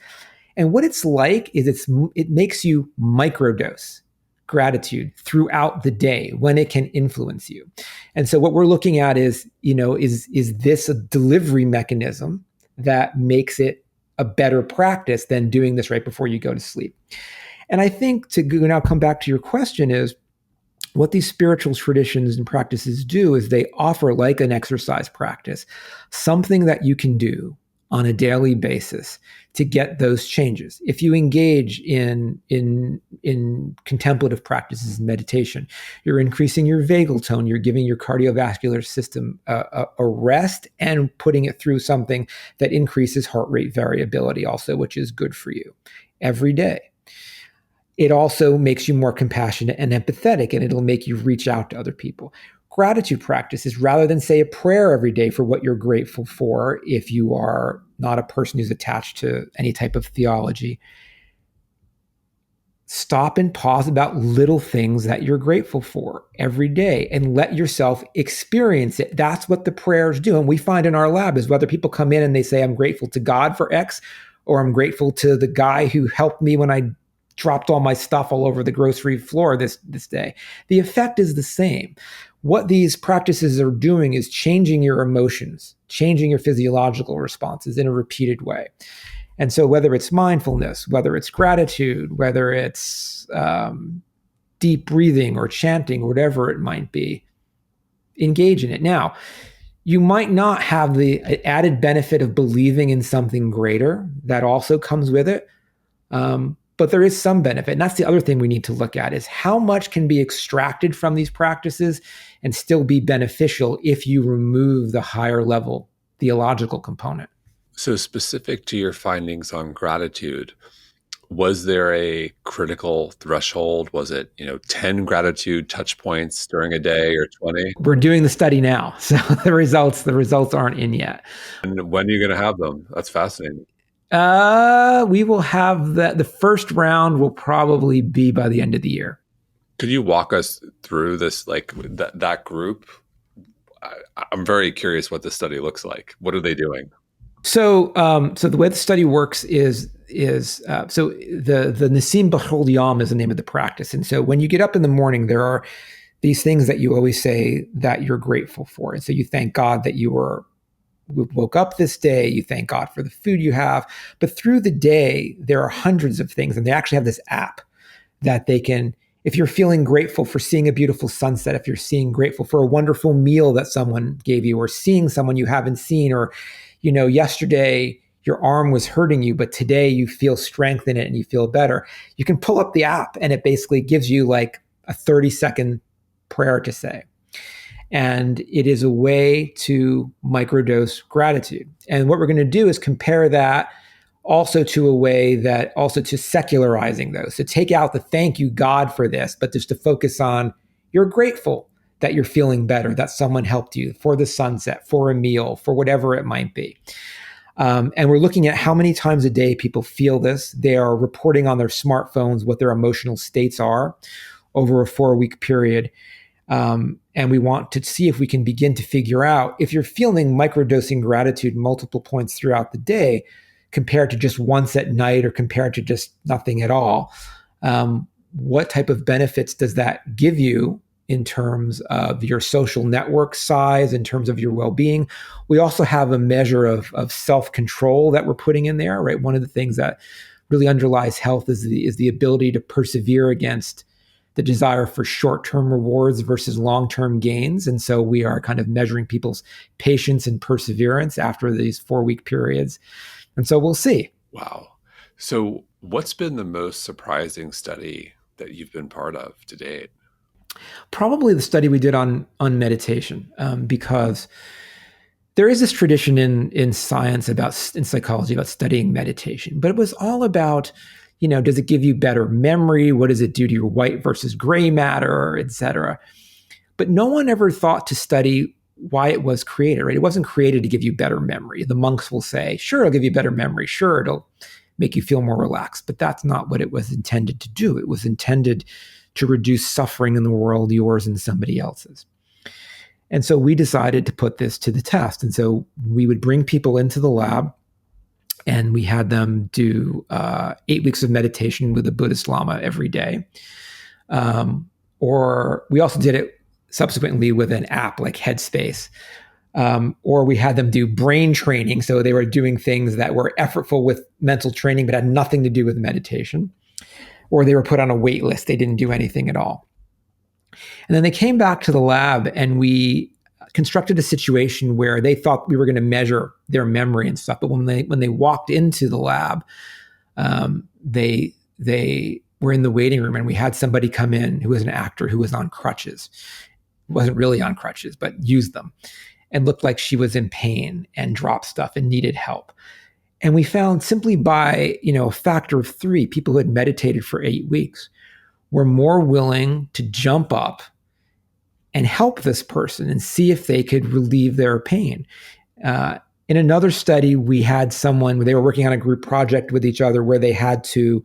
And what it's like is it makes you microdose gratitude throughout the day when it can influence you. And so what we're looking at is this a delivery mechanism that makes it a better practice than doing this right before you go to sleep? And I think to now come back to your question is, what these spiritual traditions and practices do is they offer, like an exercise practice, something that you can do on a daily basis to get those changes. If you engage in contemplative practices and meditation, you're increasing your vagal tone, you're giving your cardiovascular system a rest and putting it through something that increases heart rate variability also, which is good for you every day. It also makes you more compassionate and empathetic, and it'll make you reach out to other people. Gratitude practices, rather than say a prayer every day for what you're grateful for, if you are not a person who's attached to any type of theology, stop and pause about little things that you're grateful for every day and let yourself experience it. That's what the prayers do. And we find in our lab is whether people come in and they say, I'm grateful to God for X, or I'm grateful to the guy who helped me when I dropped all my stuff all over the grocery floor this day. The effect is the same. What these practices are doing is changing your emotions, changing your physiological responses in a repeated way. And so whether it's mindfulness, whether it's gratitude, whether it's deep breathing or chanting, whatever it might be, engage in it. Now, you might not have the added benefit of believing in something greater that also comes with it. But there is some benefit. And that's the other thing we need to look at is how much can be extracted from these practices and still be beneficial if you remove the higher level theological component. So specific to your findings on gratitude, was there a critical threshold? Was it, 10 gratitude touch points during a day or 20? We're doing the study now. So the results aren't in yet. And when are you going to have them? That's fascinating. We will have the first round will probably be by the end of the year. Could you walk us through this, like that group? I'm very curious what the study looks like. What are they doing? So the way the study works is so the Nassim B'chol Yom is the name of the practice. And so when you get up in the morning, there are these things that you always say that you're grateful for. And so you thank God that you woke up this day, you thank God for the food you have. But through the day, there are hundreds of things. And they actually have this app that they can, if you're feeling grateful for seeing a beautiful sunset, if you're grateful for a wonderful meal that someone gave you, or seeing someone you haven't seen, or, yesterday your arm was hurting you, but today you feel strength in it and you feel better. You can pull up the app and it basically gives you like a 30-second prayer to say. And it is a way to microdose gratitude. And what we're going to do is compare that also to a way that also to secularizing those. So take out the thank you God for this, but just to focus on you're grateful that you're feeling better, that someone helped you for the sunset, for a meal, for whatever it might be. And we're looking at how many times a day people feel this. They are reporting on their smartphones what their emotional states are over a 4-week period. And we want to see if we can begin to figure out if you're feeling microdosing gratitude multiple points throughout the day compared to just once at night or compared to just nothing at all. What type of benefits does that give you in terms of your social network size, in terms of your well-being? We also have a measure of self-control that we're putting in there, right? One of the things that really underlies health is the ability to persevere against the desire for short-term rewards versus long-term gains. And so we are kind of measuring people's patience and perseverance after these 4-week periods. And so we'll see. Wow. So what's been the most surprising study that you've been part of to date? Probably the study we did on meditation, because there is this tradition in science in psychology about studying meditation, but it was all about, does it give you better memory? What does it do to your white versus gray matter, et cetera? But no one ever thought to study why it was created, right? It wasn't created to give you better memory. The monks will say, sure, it'll give you better memory. Sure, it'll make you feel more relaxed. But that's not what it was intended to do. It was intended to reduce suffering in the world, yours and somebody else's. And so we decided to put this to the test. And so we would bring people into the lab and we had them do 8 weeks of meditation with a Buddhist Lama every day. Or we also did it subsequently with an app like Headspace. Or we had them do brain training. So they were doing things that were effortful with mental training, but had nothing to do with meditation. Or they were put on a wait list. They didn't do anything at all. And then they came back to the lab and we constructed a situation where they thought we were going to measure their memory and stuff. But when they walked into the lab, they were in the waiting room and we had somebody come in who was an actor who was on crutches. Wasn't really on crutches, but used them and looked like she was in pain and dropped stuff and needed help. And we found simply by, a factor of 3, people who had meditated for 8 weeks were more willing to jump up and help this person and see if they could relieve their pain. In another study, we had someone, they were working on a group project with each other where they had to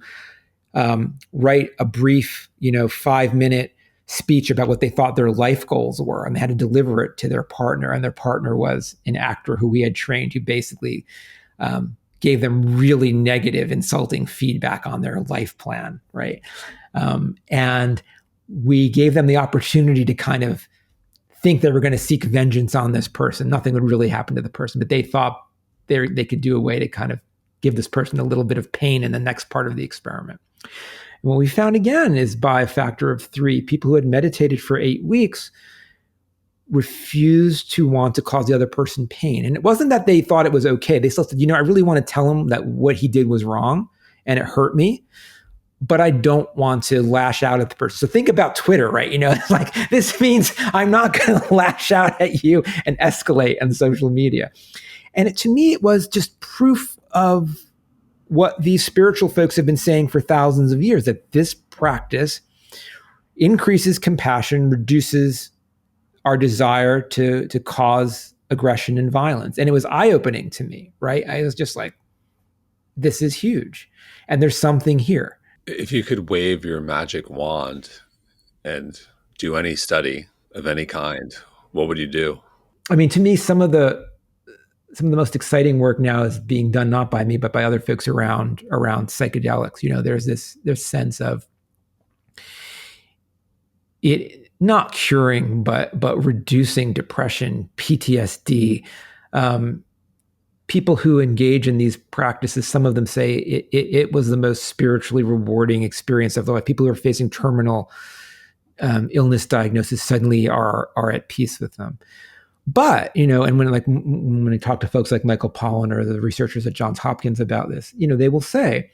write a brief, 5-minute speech about what they thought their life goals were. And they had to deliver it to their partner. And their partner was an actor who we had trained, who basically gave them really negative, insulting feedback on their life plan, right? And we gave them the opportunity to kind of think they were going to seek vengeance on this person. Nothing would really happen to the person, but they thought they could do a way to kind of give this person a little bit of pain in the next part of the experiment. And what we found again is by a factor of 3, people who had meditated for 8 weeks refused to want to cause the other person pain. And it wasn't that they thought it was okay. They still said, I really want to tell him that what he did was wrong and it hurt me, but I don't want to lash out at the person. So think about Twitter, right? It's like, this means I'm not going to lash out at you and escalate on social media. And to me, it was just proof of what these spiritual folks have been saying for thousands of years, that this practice increases compassion, reduces our desire to cause aggression and violence. And it was eye-opening to me, right? I was just like, this is huge. And there's something here. If you could wave your magic wand and do any study of any kind, what would you do? I mean, to me, some of the most exciting work now is being done not by me, but by other folks around psychedelics. There's this sense of it not curing, but reducing depression, PTSD. People who engage in these practices, some of them say it was the most spiritually rewarding experience of their life. People who are facing terminal illness diagnosis suddenly are at peace with them. But, and when I talk to folks like Michael Pollan or the researchers at Johns Hopkins about this, they will say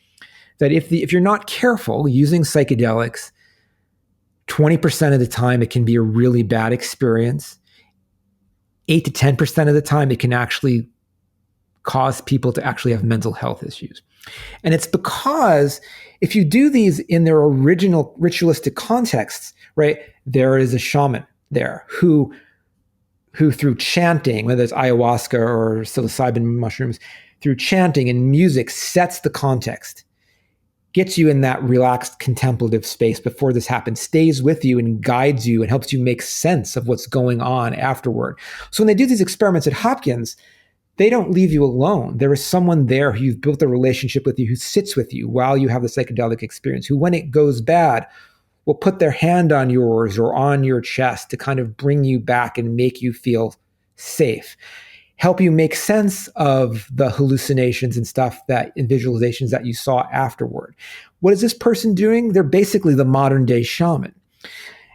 that if you're not careful using psychedelics, 20% of the time it can be a really bad experience. 8 to 10% of the time it can actually cause people to actually have mental health issues. And it's because if you do these in their original ritualistic contexts, right, there is a shaman there who through chanting, whether it's ayahuasca or psilocybin mushrooms, through chanting and music sets the context, gets you in that relaxed contemplative space before this happens, stays with you and guides you and helps you make sense of what's going on afterward. So when they do these experiments at Hopkins, they don't leave you alone. There is someone there who you've built a relationship with you, who sits with you while you have the psychedelic experience, who, when it goes bad, will put their hand on yours or on your chest to kind of bring you back and make you feel safe, help you make sense of the hallucinations and stuff and visualizations that you saw afterward. What is this person doing? They're basically the modern day shaman.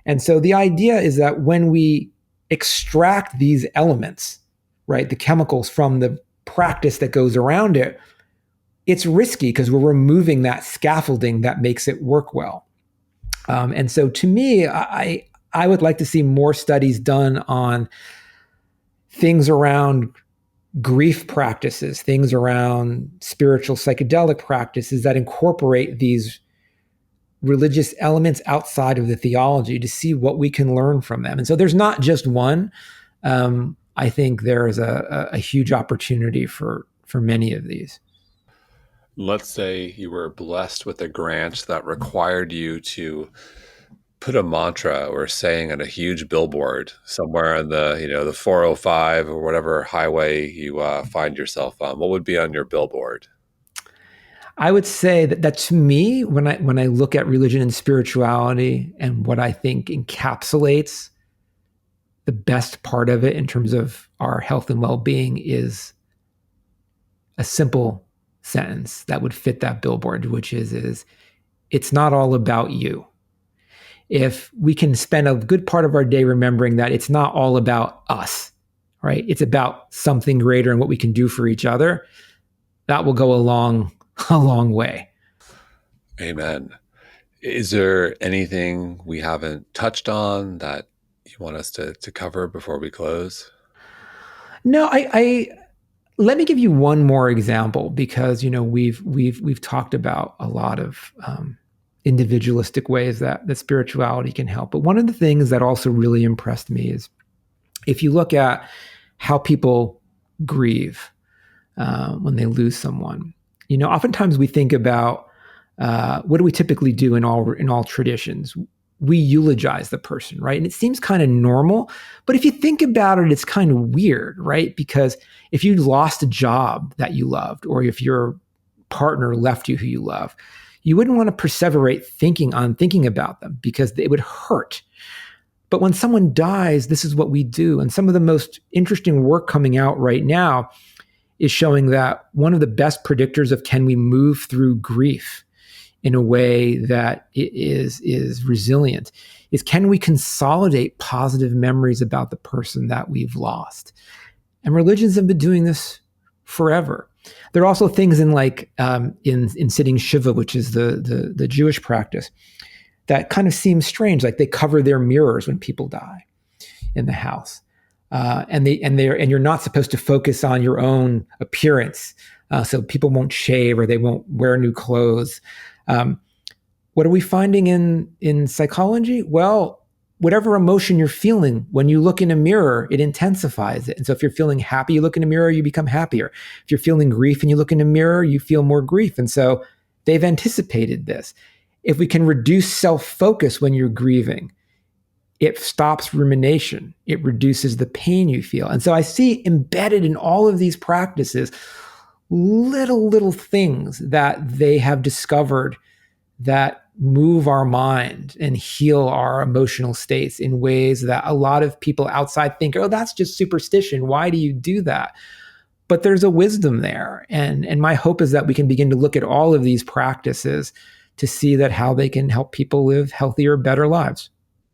And so the idea is that when we extract these elements, right, the chemicals from the practice that goes around it, it's risky because we're removing that scaffolding that makes it work well. And so to me, I would like to see more studies done on things around grief practices, things around spiritual psychedelic practices that incorporate these religious elements outside of the theology to see what we can learn from them. And so there's not just one. I think there is a huge opportunity for many of these. Let's say you were blessed with a grant that required you to put a mantra or saying on a huge billboard somewhere on the 405 or whatever highway you find yourself on. What would be on your billboard? I would say that to me, when I look at religion and spirituality and what I think encapsulates the best part of it in terms of our health and well-being is a simple sentence that would fit that billboard, which is it's not all about you. If we can spend a good part of our day remembering that it's not all about us, right? It's about something greater and what we can do for each other, that will go a long way. Amen. Is there anything we haven't touched on that you want us to cover before we close? No, I let me give you one more example because we've talked about a lot of individualistic ways that spirituality can help. But one of the things that also really impressed me is if you look at how people grieve when they lose someone. Oftentimes we think about what do we typically do in all traditions? We eulogize the person, right? And it seems kind of normal, but if you think about it, it's kind of weird, right? Because if you lost a job that you loved, or if your partner left you who you love, you wouldn't want to perseverate thinking about them because it would hurt. But when someone dies, this is what we do. And some of the most interesting work coming out right now is showing that one of the best predictors of can we move through grief in a way that is resilient is can we consolidate positive memories about the person that we've lost? And religions have been doing this forever. There are also things in in sitting Shiva, which is the Jewish practice, that kind of seems strange. Like they cover their mirrors when people die in the house, and you're not supposed to focus on your own appearance, so people won't shave or they won't wear new clothes. What are we finding in psychology? Well, whatever emotion you're feeling, when you look in a mirror, it intensifies it. And so if you're feeling happy, you look in a mirror, you become happier. If you're feeling grief and you look in a mirror, you feel more grief. And so they've anticipated this. If we can reduce self-focus when you're grieving, it stops rumination. It reduces the pain you feel. And so I see embedded in all of these practices little things that they have discovered that move our mind and heal our emotional states in ways that a lot of people outside think, oh, that's just superstition. Why do you do that? But there's a wisdom there. And my hope is that we can begin to look at all of these practices to see that how they can help people live healthier, better lives.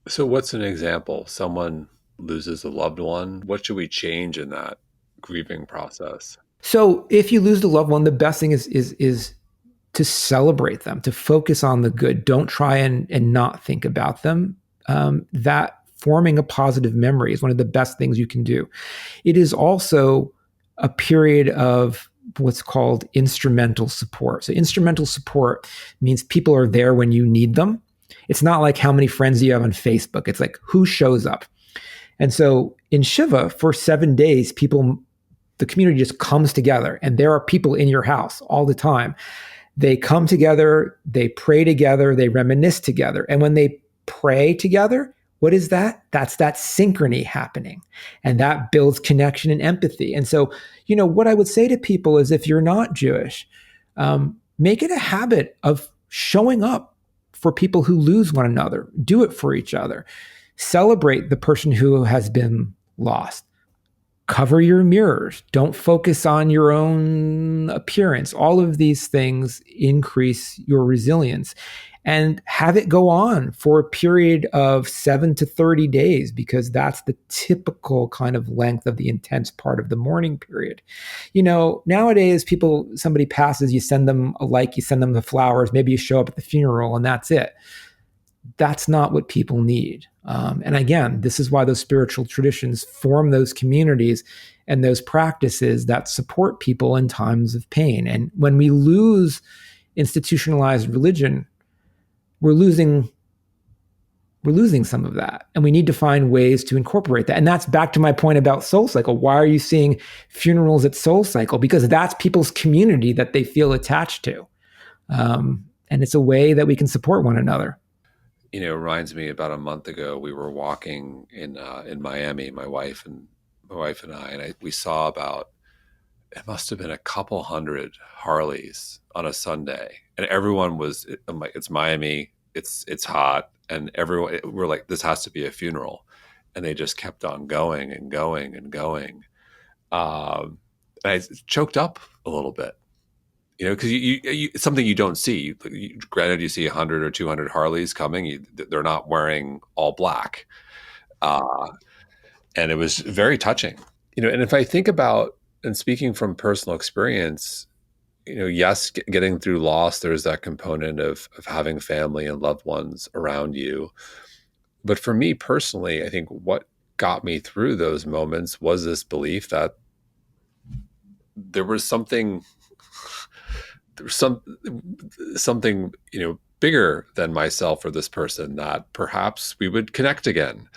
So what's an example? Someone loses a loved one. What should we change in that grieving process? So if you lose a loved one, the best thing is to celebrate them, to focus on the good. Don't try and not think about them. That forming a positive memory is one of the best things you can do. It is also a period of what's called instrumental support. So instrumental support means people are there when you need them. It's not like how many friends you have on Facebook. It's like who shows up. And so in Shiva, for 7 days, the community just comes together, and there are people in your house all the time. They come together, they pray together, they reminisce together. And when they pray together, what is that? That's that synchrony happening. And that builds connection and empathy. And so, what I would say to people is, if you're not Jewish, make it a habit of showing up for people who lose one another. Do it for each other. Celebrate the person who has been lost. Cover your mirrors. Don't focus on your own appearance. All of these things increase your resilience, and have it go on for a period of 7 to 30 days, because that's the typical kind of length of the intense part of the mourning period. Nowadays, somebody passes, you send them a like, you send them the flowers, maybe you show up at the funeral, and that's it. That's not what people need. And again, this is why those spiritual traditions form those communities and those practices that support people in times of pain. And when we lose institutionalized religion, we're losing some of that. And we need to find ways to incorporate that. And that's back to my point about Soul Cycle. Why are you seeing funerals at Soul Cycle? Because that's people's community that they feel attached to. And it's a way that we can support one another. It reminds me, about a month ago, we were walking in Miami, my wife and I, and we saw it must have been a couple hundred Harleys on a Sunday, and everyone was, I'm like, it's Miami, it's hot, and we're like, this has to be a funeral, and they just kept on going and going and going. And I choked up a little bit. Because it's something you don't see. Granted, you see 100 or 200 Harleys coming. They're not wearing all black. And it was very touching. And if I think about, and speaking from personal experience, yes, getting through loss, there's that component of having family and loved ones around you. But for me personally, I think what got me through those moments was this belief that there was something bigger than myself or this person, that perhaps we would connect again,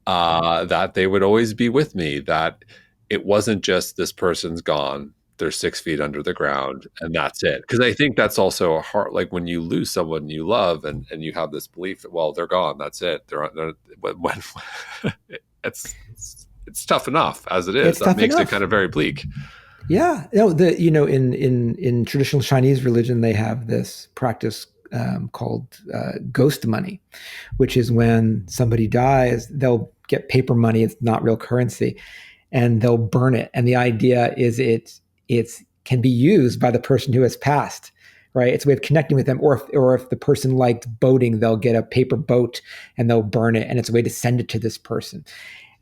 that they would always be with me, that it wasn't just this person's gone, they're 6 feet under the ground, and that's it. Because I think that's also a hard, like when you lose someone you love, and you have this belief that, well, they're gone, that's it. When it's tough enough as it is. That makes it kind of very bleak. Yeah, in traditional Chinese religion, they have this practice called ghost money, which is when somebody dies, they'll get paper money. It's not real currency, and they'll burn it. And the idea is it can be used by the person who has passed. Right, it's a way of connecting with them. Or if the person liked boating, they'll get a paper boat and they'll burn it, and it's a way to send it to this person.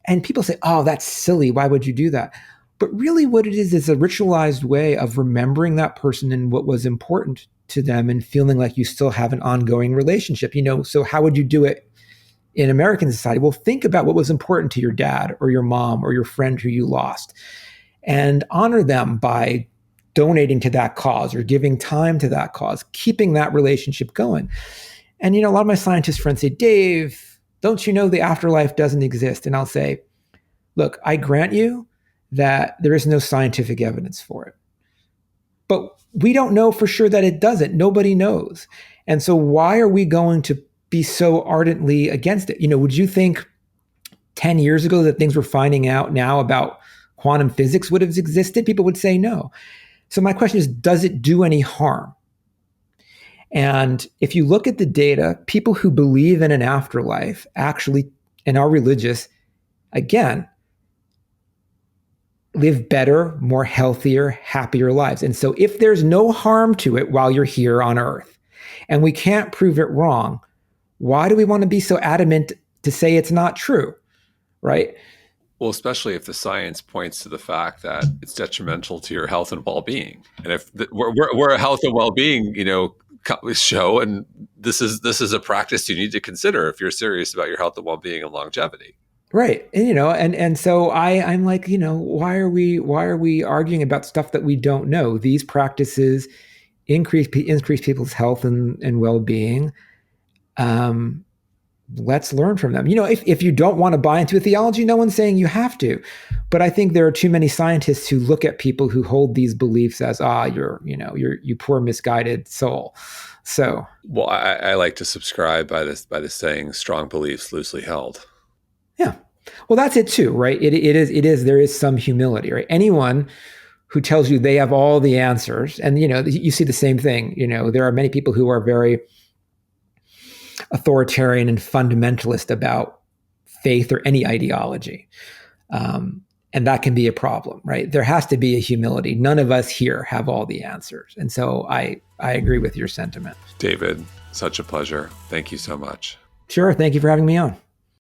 And people say, "Oh, that's silly. Why would you do that?" But really what it is a ritualized way of remembering that person and what was important to them, and feeling like you still have an ongoing relationship. So how would you do it in American society? Well, think about what was important to your dad or your mom or your friend who you lost, and honor them by donating to that cause or giving time to that cause, keeping that relationship going. And, a lot of my scientist friends say, "Dave, don't you know the afterlife doesn't exist?" And I'll say, look, I grant you that there is no scientific evidence for it. But we don't know for sure that it doesn't. Nobody knows. And so why are we going to be so ardently against it? Would you think 10 years ago that things we're finding out now about quantum physics would have existed? People would say no. So my question is, does it do any harm? And if you look at the data, people who believe in an afterlife actually, and are religious, again, live better, more healthier, happier lives. And so if there's no harm to it while you're here on Earth, and we can't prove it wrong, why do we want to be so adamant to say it's not true, right? Well, especially if the science points to the fact that it's detrimental to your health and well-being. And if we're a health and well-being, show, and this is a practice you need to consider if you're serious about your health and well-being and longevity. Right. And so I'm like, why are we arguing about stuff that we don't know? These practices increase people's health and well-being. let's learn from them. If you don't want to buy into a theology, no one's saying you have to. But I think there are too many scientists who look at people who hold these beliefs as, you poor misguided soul. So, well, I like to subscribe by this saying, strong beliefs loosely held. yeah. Well, that's it too, right? There is some humility, right? Anyone who tells you they have all the answers, and you see the same thing. There are many people who are very authoritarian and fundamentalist about faith or any ideology. And that can be a problem, right? There has to be a humility. None of us here have all the answers. And so I agree with your sentiment. David, such a pleasure. Thank you so much. Sure. Thank you for having me on.